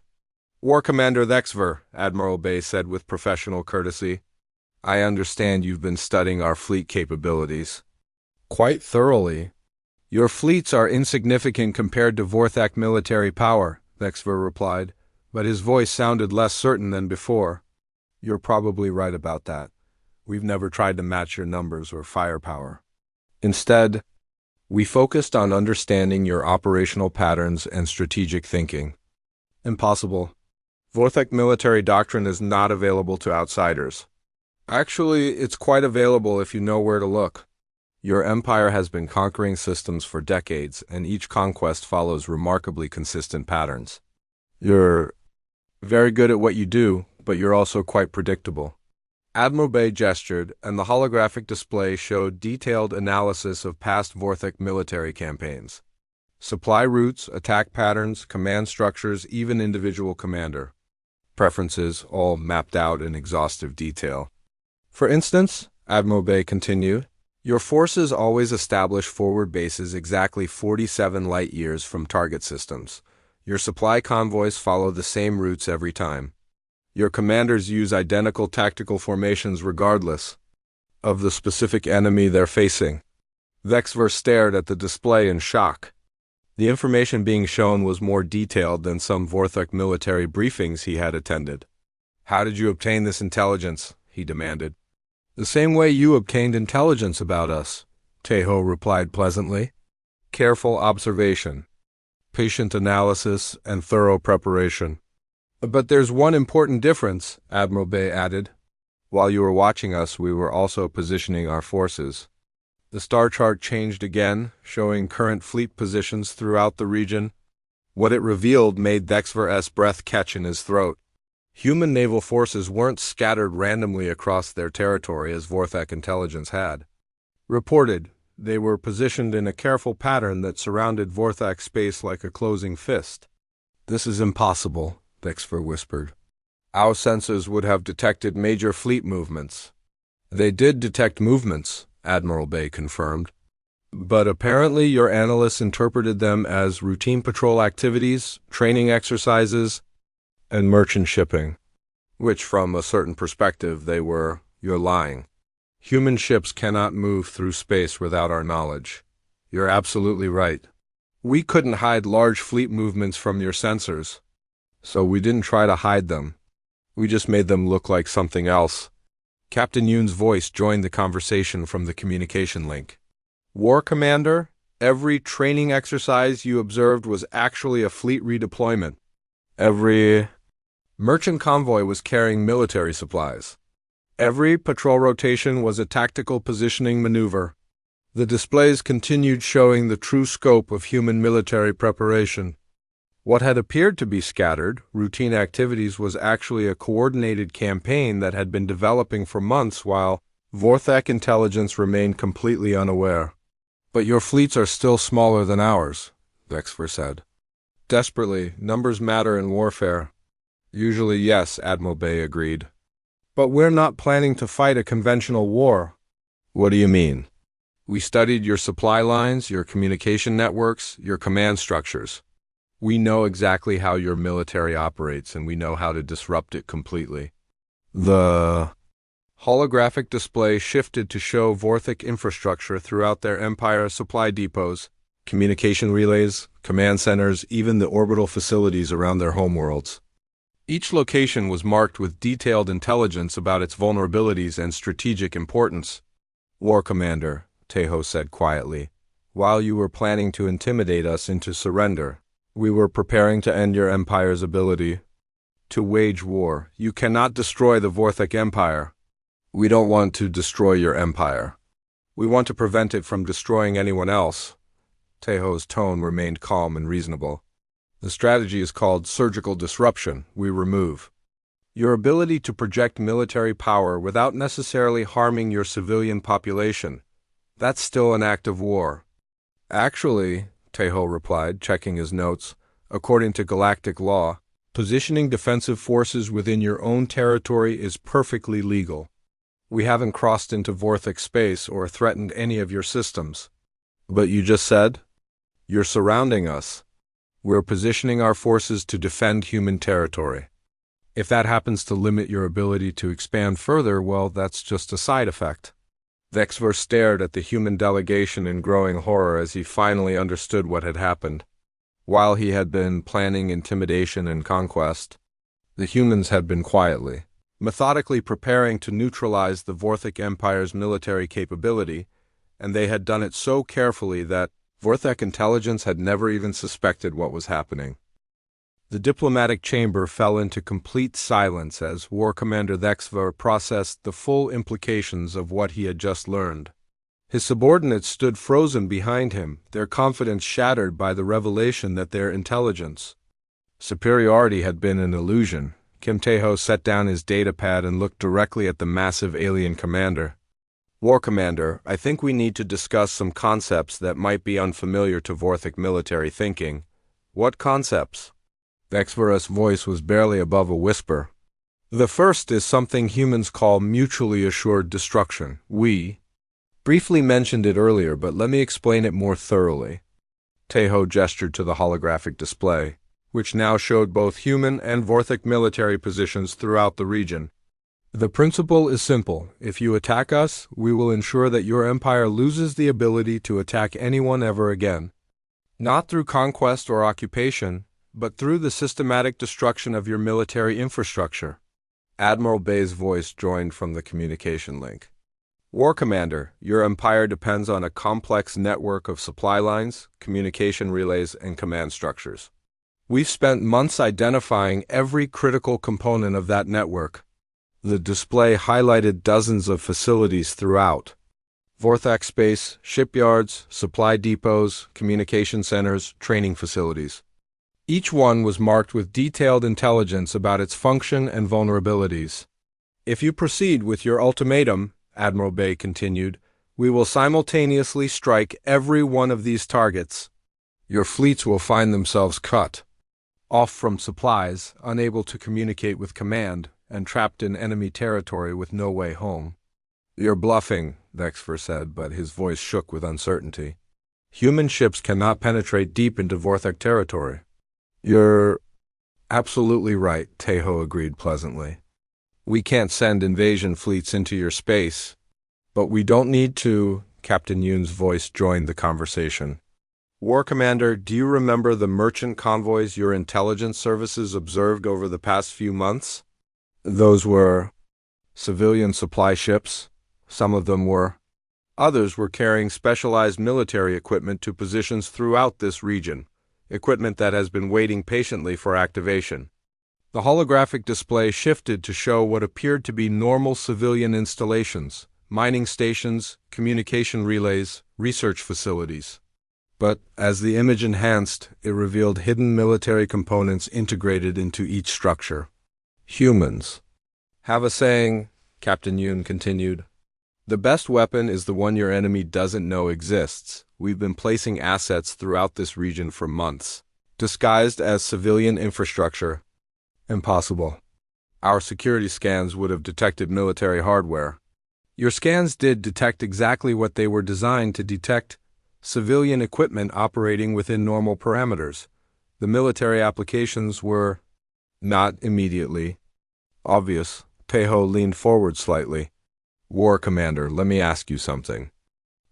"War Commander Vexver," Admiral Bae said with professional courtesy. "I understand you've been studying our fleet capabilities." Quite thoroughly. Your fleets are insignificant compared to Vorthak military power, Vexver replied, but his voice sounded less certain than before. You're probably right about that. We've never tried to match your numbers or firepower. Instead, we focused on understanding your operational patterns and strategic thinking. Impossible. Vorthak military doctrine is not available to outsiders. Actually, it's quite available if you know where to look. Your empire has been conquering systems for decades, and each conquest follows remarkably consistent patterns. You're very good at what you do, but you're also quite predictable. Admiral Bay gestured, and the holographic display showed detailed analysis of past Vorthak military campaigns. Supply routes, attack patterns, command structures, even individual commander preferences, all mapped out in exhaustive detail. For instance, Admiral Bay continued, your forces always establish forward bases exactly 47 light-years from target systems. Your supply convoys follow the same routes every time. Your commanders use identical tactical formations regardless of the specific enemy they're facing. Vexver stared at the display in shock. The information being shown was more detailed than some Vorthak military briefings he had attended. How did you obtain this intelligence? He demanded. The same way you obtained intelligence about us, Teho replied pleasantly. Careful observation, patient analysis, and thorough preparation. But there's one important difference, Admiral Bay added. While you were watching us, we were also positioning our forces. The star chart changed again, showing current fleet positions throughout the region. What it revealed made Vexver's breath catch in his throat. Human naval forces weren't scattered randomly across their territory as Vorthak intelligence had. Reported, they were positioned in a careful pattern that surrounded Vorthak space like a closing fist. This is impossible, Vexver whispered. Our sensors would have detected major fleet movements. They did detect movements, Admiral Bay confirmed. But apparently your analysts interpreted them as routine patrol activities, training exercises, and merchant shipping, which from a certain perspective they were. You're lying. Human ships cannot move through space without our knowledge. You're absolutely right. We couldn't hide large fleet movements from your sensors, so we didn't try to hide them. We just made them look like something else. Captain Yoon's voice joined the conversation from the communication link. War Commander, every training exercise you observed was actually a fleet redeployment. Every merchant convoy was carrying military supplies. Every patrol rotation was a tactical positioning maneuver. The displays continued showing the true scope of human military preparation. What had appeared to be scattered, routine activities was actually a coordinated campaign that had been developing for months while Vorthak intelligence remained completely unaware. But your fleets are still smaller than ours, Vexver said. Desperately, numbers matter in warfare. Usually, yes, Admiral Bay agreed. But we're not planning to fight a conventional war. What do you mean? We studied your supply lines, your communication networks, your command structures. We know exactly how your military operates, and we know how to disrupt it completely. The holographic display shifted to show Vorthak infrastructure throughout their empire supply depots, communication relays, command centers, even the orbital facilities around their homeworlds. Each location was marked with detailed intelligence about its vulnerabilities and strategic importance. War Commander, Teho said quietly, while you were planning to intimidate us into surrender, we were preparing to end your empire's ability to wage war. You cannot destroy the Vorthak Empire. We don't want to destroy your empire. We want to prevent it from destroying anyone else. Teho's tone remained calm and reasonable. The strategy is called surgical disruption. We remove your ability to project military power without necessarily harming your civilian population. That's still an act of war. Actually, Teho replied, checking his notes, according to galactic law, positioning defensive forces within your own territory is perfectly legal. We haven't crossed into Vorthak space or threatened any of your systems. But you just said? You're surrounding us. We're positioning our forces to defend human territory. If that happens to limit your ability to expand further, well, that's just a side effect. Vexver stared at the human delegation in growing horror as he finally understood what had happened. While he had been planning intimidation and conquest, the humans had been quietly, methodically preparing to neutralize the Vorthik Empire's military capability, and they had done it so carefully that Vorthek intelligence had never even suspected what was happening. The diplomatic chamber fell into complete silence as War Commander Vexver processed the full implications of what he had just learned. His subordinates stood frozen behind him, their confidence shattered by the revelation that their intelligence superiority had been an illusion. Kim Tae-ho set down his datapad and looked directly at the massive alien commander. War Commander, I think we need to discuss some concepts that might be unfamiliar to Vorthik military thinking. What concepts? Vexver's voice was barely above a whisper. The first is something humans call mutually assured destruction. We briefly mentioned it earlier, but let me explain it more thoroughly. Tae-ho gestured to the holographic display, which now showed both human and Vorthik military positions throughout the region. The principle is simple. If you attack us, we will ensure that your empire loses the ability to attack anyone ever again. Not through conquest or occupation, but through the systematic destruction of your military infrastructure. Admiral Bay's voice joined from the communication link. War Commander, your empire depends on a complex network of supply lines, communication relays, and command structures. We've spent months identifying every critical component of that network. The display highlighted dozens of facilities throughout. Vorthak space, shipyards, supply depots, communication centers, training facilities. Each one was marked with detailed intelligence about its function and vulnerabilities. If you proceed with your ultimatum, Admiral Bay continued, we will simultaneously strike every one of these targets. Your fleets will find themselves cut off from supplies, unable to communicate with command, and trapped in enemy territory with no way home. You're bluffing, Vexver said, but his voice shook with uncertainty. Human ships cannot penetrate deep into Vorthik territory. You're absolutely right, Tae-ho agreed pleasantly. We can't send invasion fleets into your space. But we don't need to, Captain Yoon's voice joined the conversation. War Commander, do you remember the merchant convoys your intelligence services observed over the past few months? Those were civilian supply ships. Some of them were. Others were carrying specialized military equipment to positions throughout this region, equipment that has been waiting patiently for activation. The holographic display shifted to show what appeared to be normal civilian installations, mining stations, communication relays, research facilities. But as the image enhanced, it revealed hidden military components integrated into each structure. Humans have a saying, Captain Yoon continued. The best weapon is the one your enemy doesn't know exists. We've been placing assets throughout this region for months, disguised as civilian infrastructure. Impossible. Our security scans would have detected military hardware. Your scans did detect exactly what they were designed to detect: civilian equipment operating within normal parameters. The military applications were not immediately obvious. Tae-ho leaned forward slightly. War Commander, let me ask you something.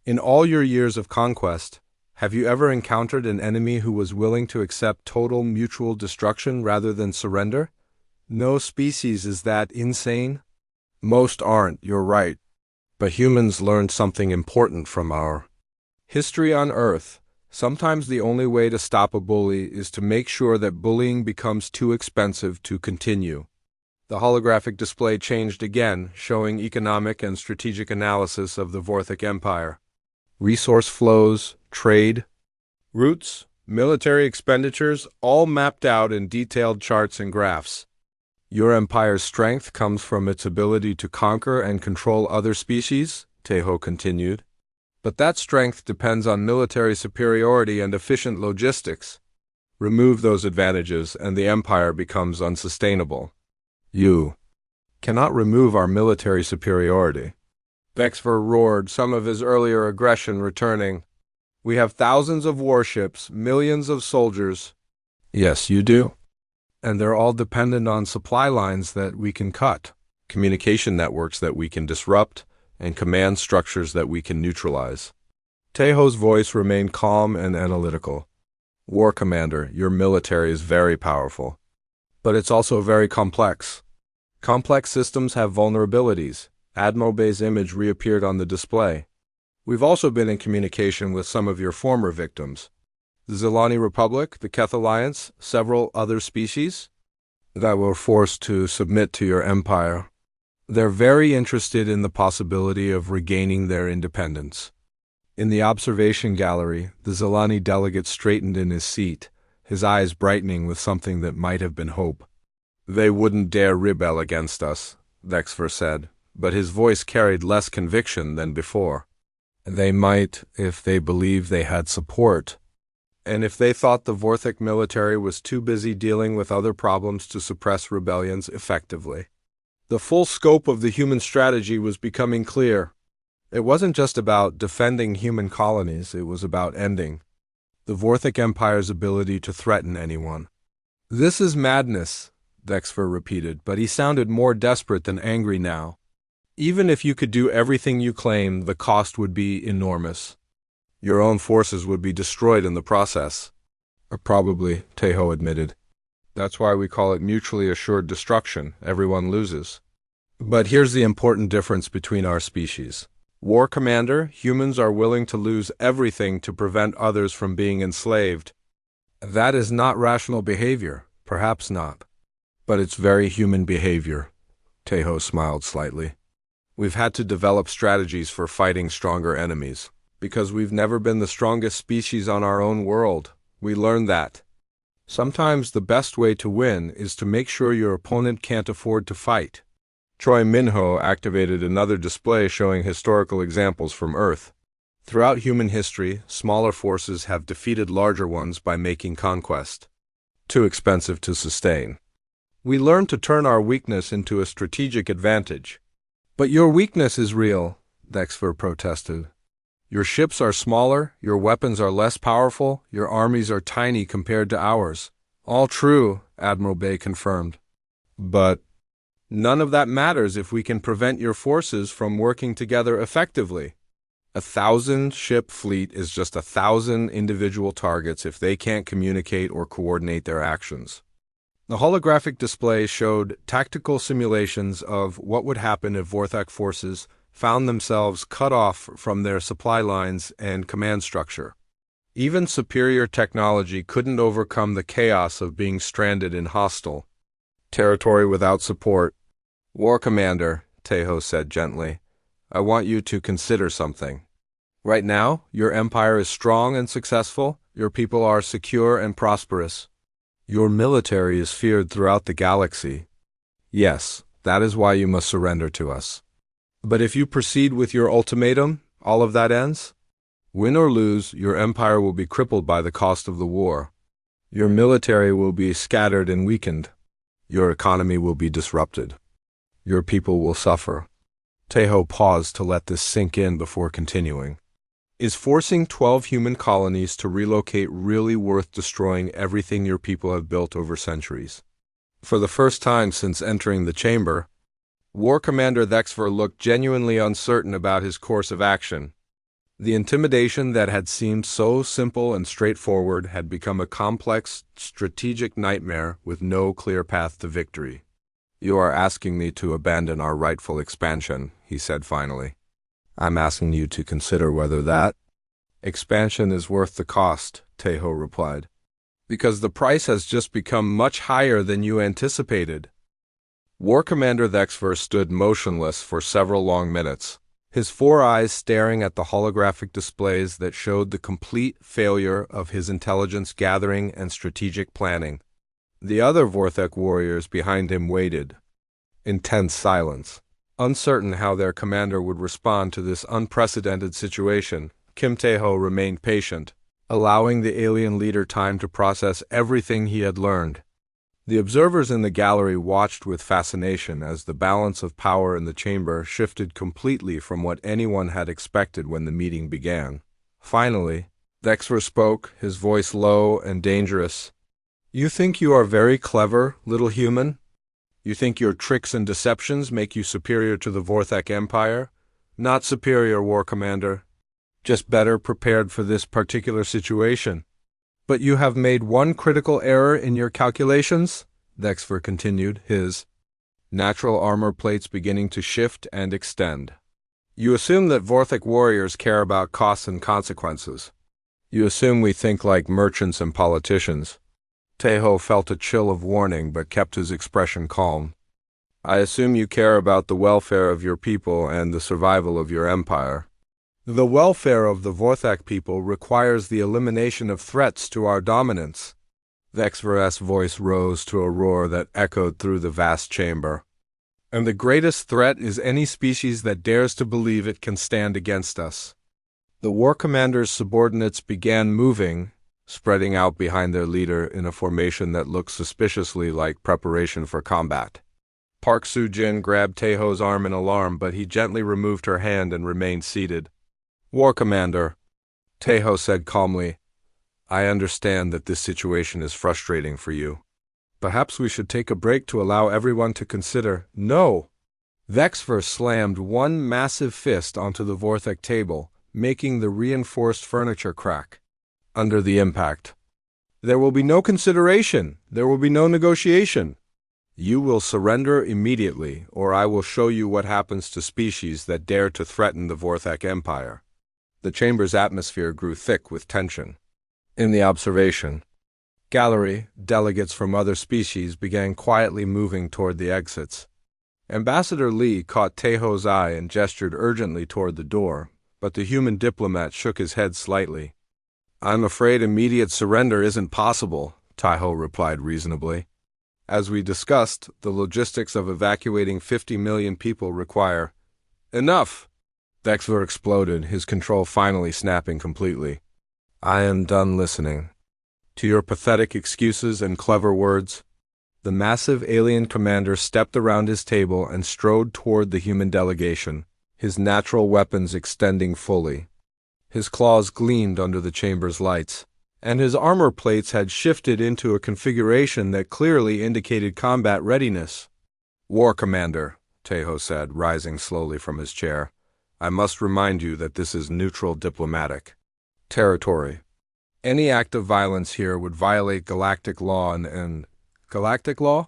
In all your years of conquest, have you ever encountered an enemy who was willing to accept total mutual destruction rather than surrender? No species is that insane. Most aren't, you're right. But humans learned something important from our history on Earth. Sometimes the only way to stop a bully is to make sure that bullying becomes too expensive to continue. The holographic display changed again, showing economic and strategic analysis of the Vorthik Empire. Resource flows, trade, routes, military expenditures, all mapped out in detailed charts and graphs. Your empire's strength comes from its ability to conquer and control other species, Tae-ho continued. But that strength depends on military superiority and efficient logistics. Remove those advantages and the empire becomes unsustainable. You cannot remove our military superiority. Vexver roared, some of his earlier aggression returning. We have thousands of warships, millions of soldiers. Yes, you do. And they're all dependent on supply lines that we can cut, communication networks that we can disrupt, and command structures that we can neutralize. Tejo's voice remained calm and analytical. War Commander, your military is very powerful. But it's also very complex. Complex systems have vulnerabilities. Admiral Bay's image reappeared on the display. We've also been in communication with some of your former victims. The Zilani Republic, the Keth Alliance, several other species that were forced to submit to your empire. They're very interested in the possibility of regaining their independence. In the observation gallery, the Zilani delegate straightened in his seat, his eyes brightening with something that might have been hope. They wouldn't dare rebel against us, Vexfer said, but his voice carried less conviction than before. They might if they believed they had support, and if they thought the Vorthik military was too busy dealing with other problems to suppress rebellions effectively. The full scope of the human strategy was becoming clear. It wasn't just about defending human colonies, it was about ending the Vorthik Empire's ability to threaten anyone. This is madness, Vexfer repeated, but he sounded more desperate than angry now. Even if you could do everything you claim, the cost would be enormous. Your own forces would be destroyed in the process. Probably, Tejo admitted. That's why we call it mutually assured destruction. Everyone loses. But here's the important difference between our species. War Commander, humans are willing to lose everything to prevent others from being enslaved. That is not rational behavior. Perhaps not. But it's very human behavior. Tejo smiled slightly. We've had to develop strategies for fighting stronger enemies. Because we've never been the strongest species on our own world. We learned that. Sometimes the best way to win is to make sure your opponent can't afford to fight. Troy Minho activated another display showing historical examples from Earth. Throughout human history, smaller forces have defeated larger ones by making conquest too expensive to sustain. We learned to turn our weakness into a strategic advantage. But your weakness is real, Vexfer protested. Your ships are smaller, your weapons are less powerful, your armies are tiny compared to ours. All true, Admiral Bay confirmed. But none of that matters if we can prevent your forces from working together effectively. 1,000-ship fleet is just 1,000 individual targets if they can't communicate or coordinate their actions. The holographic display showed tactical simulations of what would happen if Vorthak forces found themselves cut off from their supply lines and command structure. Even superior technology couldn't overcome the chaos of being stranded in hostile territory without support. War Commander, Tejo said gently, I want you to consider something. Right now, your empire is strong and successful, your people are secure and prosperous. Your military is feared throughout the galaxy. Yes, that is why you must surrender to us. But if you proceed with your ultimatum, all of that ends? Win or lose, your empire will be crippled by the cost of the war. Your military will be scattered and weakened. Your economy will be disrupted. Your people will suffer. Tejo paused to let this sink in before continuing. Is forcing 12 human colonies to relocate really worth destroying everything your people have built over centuries? For the first time since entering the chamber, War Commander Vexfer looked genuinely uncertain about his course of action. The intimidation that had seemed so simple and straightforward had become a complex, strategic nightmare with no clear path to victory. You are asking me to abandon our rightful expansion, he said finally. I'm asking you to consider whether that expansion is worth the cost, Tejo replied. Because the price has just become much higher than you anticipated. War Commander Vexfer stood motionless for several long minutes, his four eyes staring at the holographic displays that showed the complete failure of his intelligence gathering and strategic planning. The other Vorthek warriors behind him waited, in tense silence. Uncertain how their commander would respond to this unprecedented situation, Kim Tejo remained patient, allowing the alien leader time to process everything he had learned. The observers in the gallery watched with fascination as the balance of power in the chamber shifted completely from what anyone had expected when the meeting began. Finally, Vexfer spoke, his voice low and dangerous. You think you are very clever, little human? You think your tricks and deceptions make you superior to the Vorthak Empire? Not superior, War Commander. Just better prepared for this particular situation. But you have made one critical error in your calculations, Dexfer continued, his natural armor plates beginning to shift and extend. You assume that Vorthic warriors care about costs and consequences. You assume we think like merchants and politicians. Teho felt a chill of warning but kept his expression calm. I assume you care about the welfare of your people and the survival of your empire. The welfare of the Vorthak people requires the elimination of threats to our dominance. Vexver's voice rose to a roar that echoed through the vast chamber. And the greatest threat is any species that dares to believe it can stand against us. The war commander's subordinates began moving, spreading out behind their leader in a formation that looked suspiciously like preparation for combat. Park Soo-jin grabbed Taeho's arm in alarm, but he gently removed her hand and remained seated. War Commander, Taeho said calmly, I understand that this situation is frustrating for you. Perhaps we should take a break to allow everyone to consider. No! Vexver slammed one massive fist onto the Vorthek table, making the reinforced furniture crack. Under the impact. There will be no consideration. There will be no negotiation. You will surrender immediately, or I will show you what happens to species that dare to threaten the Vorthek Empire. The chamber's atmosphere grew thick with tension. In the observation gallery, delegates from other species began quietly moving toward the exits. Ambassador Lee caught Taeho's eye and gestured urgently toward the door, but the human diplomat shook his head slightly. I'm afraid immediate surrender isn't possible, Taeho replied reasonably. As we discussed, the logistics of evacuating 50 million people require... Enough! Dexver exploded, his control finally snapping completely. I am done listening to your pathetic excuses and clever words. The massive alien commander stepped around his table and strode toward the human delegation, his natural weapons extending fully. His claws gleamed under the chamber's lights, and his armor plates had shifted into a configuration that clearly indicated combat readiness. War Commander, Taeho said, rising slowly from his chair, I must remind you that this is neutral diplomatic territory. Any act of violence here would violate galactic law and galactic law?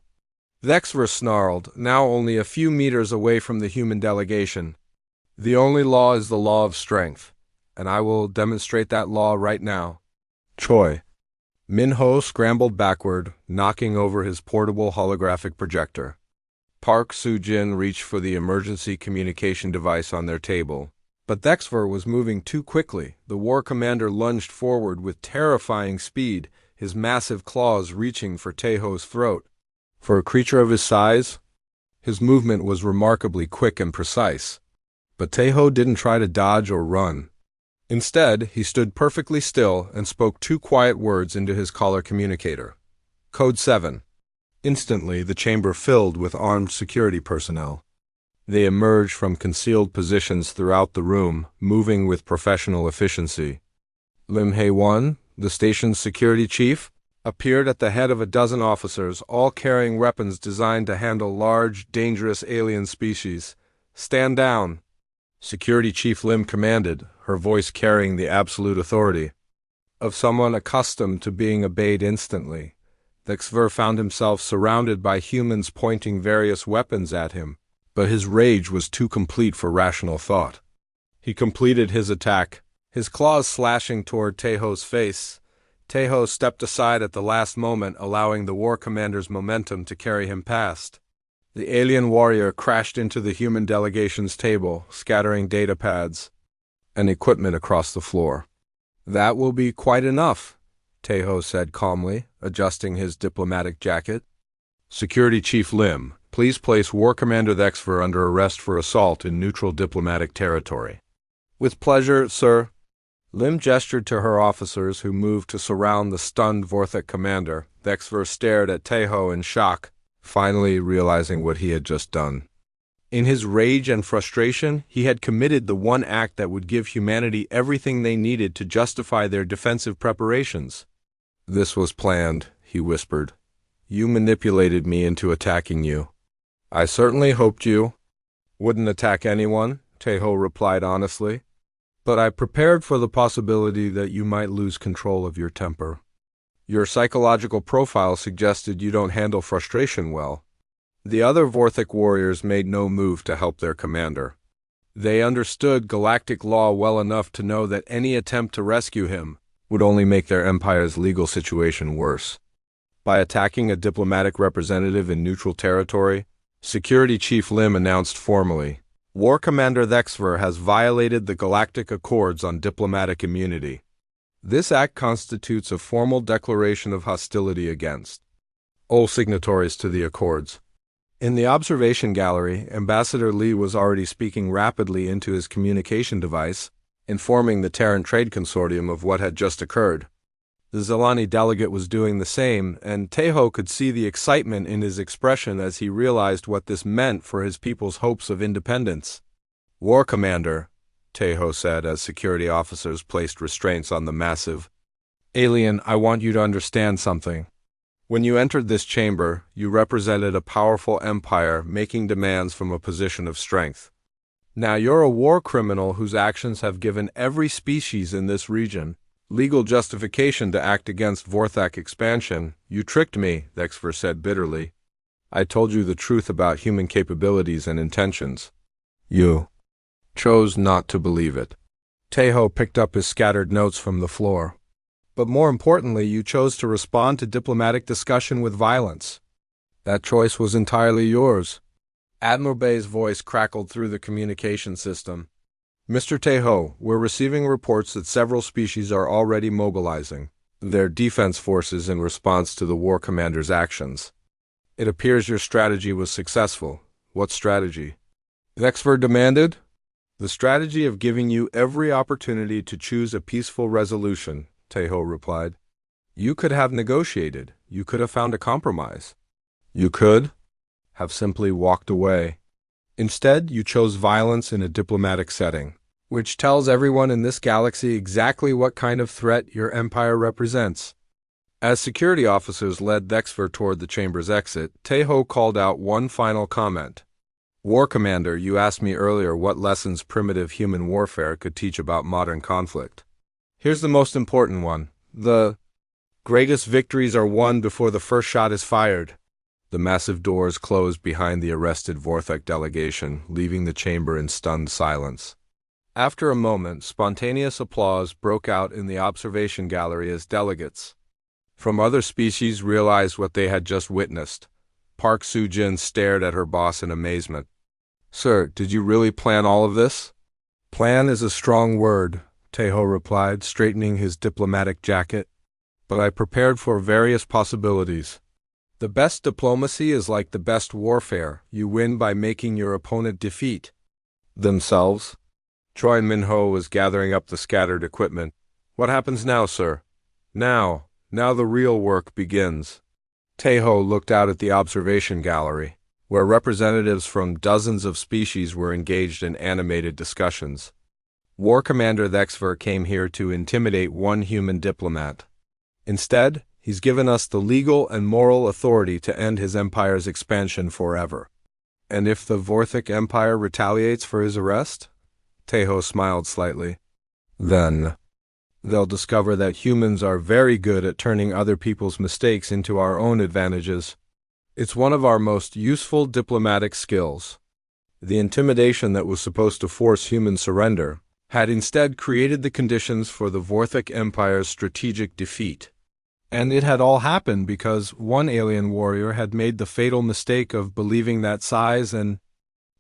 Vexver snarled, now only a few meters away from the human delegation. The only law is the law of strength, and I will demonstrate that law right now. Choi. Minho scrambled backward, knocking over his portable holographic projector. Park Soo-jin reached for the emergency communication device on their table. But Dexver was moving too quickly. The war commander lunged forward with terrifying speed, his massive claws reaching for Taeho's throat. For a creature of his size, his movement was remarkably quick and precise. But Taeho didn't try to dodge or run. Instead, he stood perfectly still and spoke two quiet words into his collar communicator. Code 7. Instantly, the chamber filled with armed security personnel. They emerged from concealed positions throughout the room, moving with professional efficiency. Lim Hae-won, the station's security chief, appeared at the head of a dozen officers, all carrying weapons designed to handle large, dangerous alien species. Stand down. Security Chief Lim commanded, her voice carrying the absolute authority of someone accustomed to being obeyed instantly. Dexver found himself surrounded by humans pointing various weapons at him, but his rage was too complete for rational thought. He completed his attack, his claws slashing toward Taeho's face. Taeho stepped aside at the last moment, allowing the war commander's momentum to carry him past. The alien warrior crashed into the human delegation's table, scattering data pads and equipment across the floor. That will be quite enough, Taeho said calmly, adjusting his diplomatic jacket. Security Chief Lim, please place War Commander Dexver under arrest for assault in neutral diplomatic territory. With pleasure, sir. Lim gestured to her officers, who moved to surround the stunned Vorthek commander. Dexver stared at Taeho in shock, finally realizing what he had just done. In his rage and frustration, he had committed the one act that would give humanity everything they needed to justify their defensive preparations. This was planned, he whispered. You manipulated me into attacking you. I certainly hoped you wouldn't attack anyone, Teho replied honestly. But I prepared for the possibility that you might lose control of your temper. Your psychological profile suggested you don't handle frustration well. The other Vorthic warriors made no move to help their commander. They understood galactic law well enough to know that any attempt to rescue him would only make their empire's legal situation worse. By attacking a diplomatic representative in neutral territory, Security Chief Lim announced formally, War Commander Thexver has violated the Galactic Accords on diplomatic immunity. This act constitutes a formal declaration of hostility against all signatories to the Accords. In the observation gallery, Ambassador Lee was already speaking rapidly into his communication device, informing the Terran Trade Consortium of what had just occurred. The Zelani delegate was doing the same, and Teho could see the excitement in his expression as he realized what this meant for his people's hopes of independence. War Commander, Teho said as security officers placed restraints on the massive alien, I want you to understand something. When you entered this chamber, you represented a powerful empire making demands from a position of strength. Now you're a war criminal whose actions have given every species in this region legal justification to act against Vorthak expansion. You tricked me, Thexver said bitterly. I told you the truth about human capabilities and intentions. You chose not to believe it. Teho picked up his scattered notes from the floor. But more importantly, you chose to respond to diplomatic discussion with violence. That choice was entirely yours. Admiral Bay's voice crackled through the communication system. Mr. Teho, we're receiving reports that several species are already mobilizing their defense forces in response to the War Commander's actions. It appears your strategy was successful. What strategy? Thexver demanded. The strategy of giving you every opportunity to choose a peaceful resolution, Teho replied. You could have negotiated. You could have found a compromise. You could have simply walked away. Instead, you chose violence in a diplomatic setting, which tells everyone in this galaxy exactly what kind of threat your empire represents. As security officers led Thexver toward the chamber's exit, Teho called out one final comment. War Commander, you asked me earlier what lessons primitive human warfare could teach about modern conflict. Here's the most important one. The greatest victories are won before the first shot is fired. The massive doors closed behind the arrested Vorthak delegation, leaving the chamber in stunned silence. After a moment, spontaneous applause broke out in the observation gallery as delegates from other species realized what they had just witnessed. Park Soo-jin stared at her boss in amazement. Sir, did you really plan all of this? Plan is a strong word, Teho replied, straightening his diplomatic jacket. But I prepared for various possibilities. The best diplomacy is like the best warfare. You win by making your opponent defeat themselves. Troy Minho was gathering up the scattered equipment. What happens now, sir? Now the real work begins. Teho looked out at the observation gallery, where representatives from dozens of species were engaged in animated discussions. War Commander Thexver came here to intimidate one human diplomat. Instead, he's given us the legal and moral authority to end his empire's expansion forever. And if the Vorthic Empire retaliates for his arrest? Teho smiled slightly. Then they'll discover that humans are very good at turning other people's mistakes into our own advantages. It's one of our most useful diplomatic skills. The intimidation that was supposed to force human surrender had instead created the conditions for the Vorthic Empire's strategic defeat. And it had all happened because one alien warrior had made the fatal mistake of believing that size and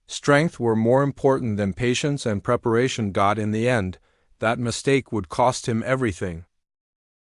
strength were more important than patience and preparation. In the end, that mistake would cost him everything.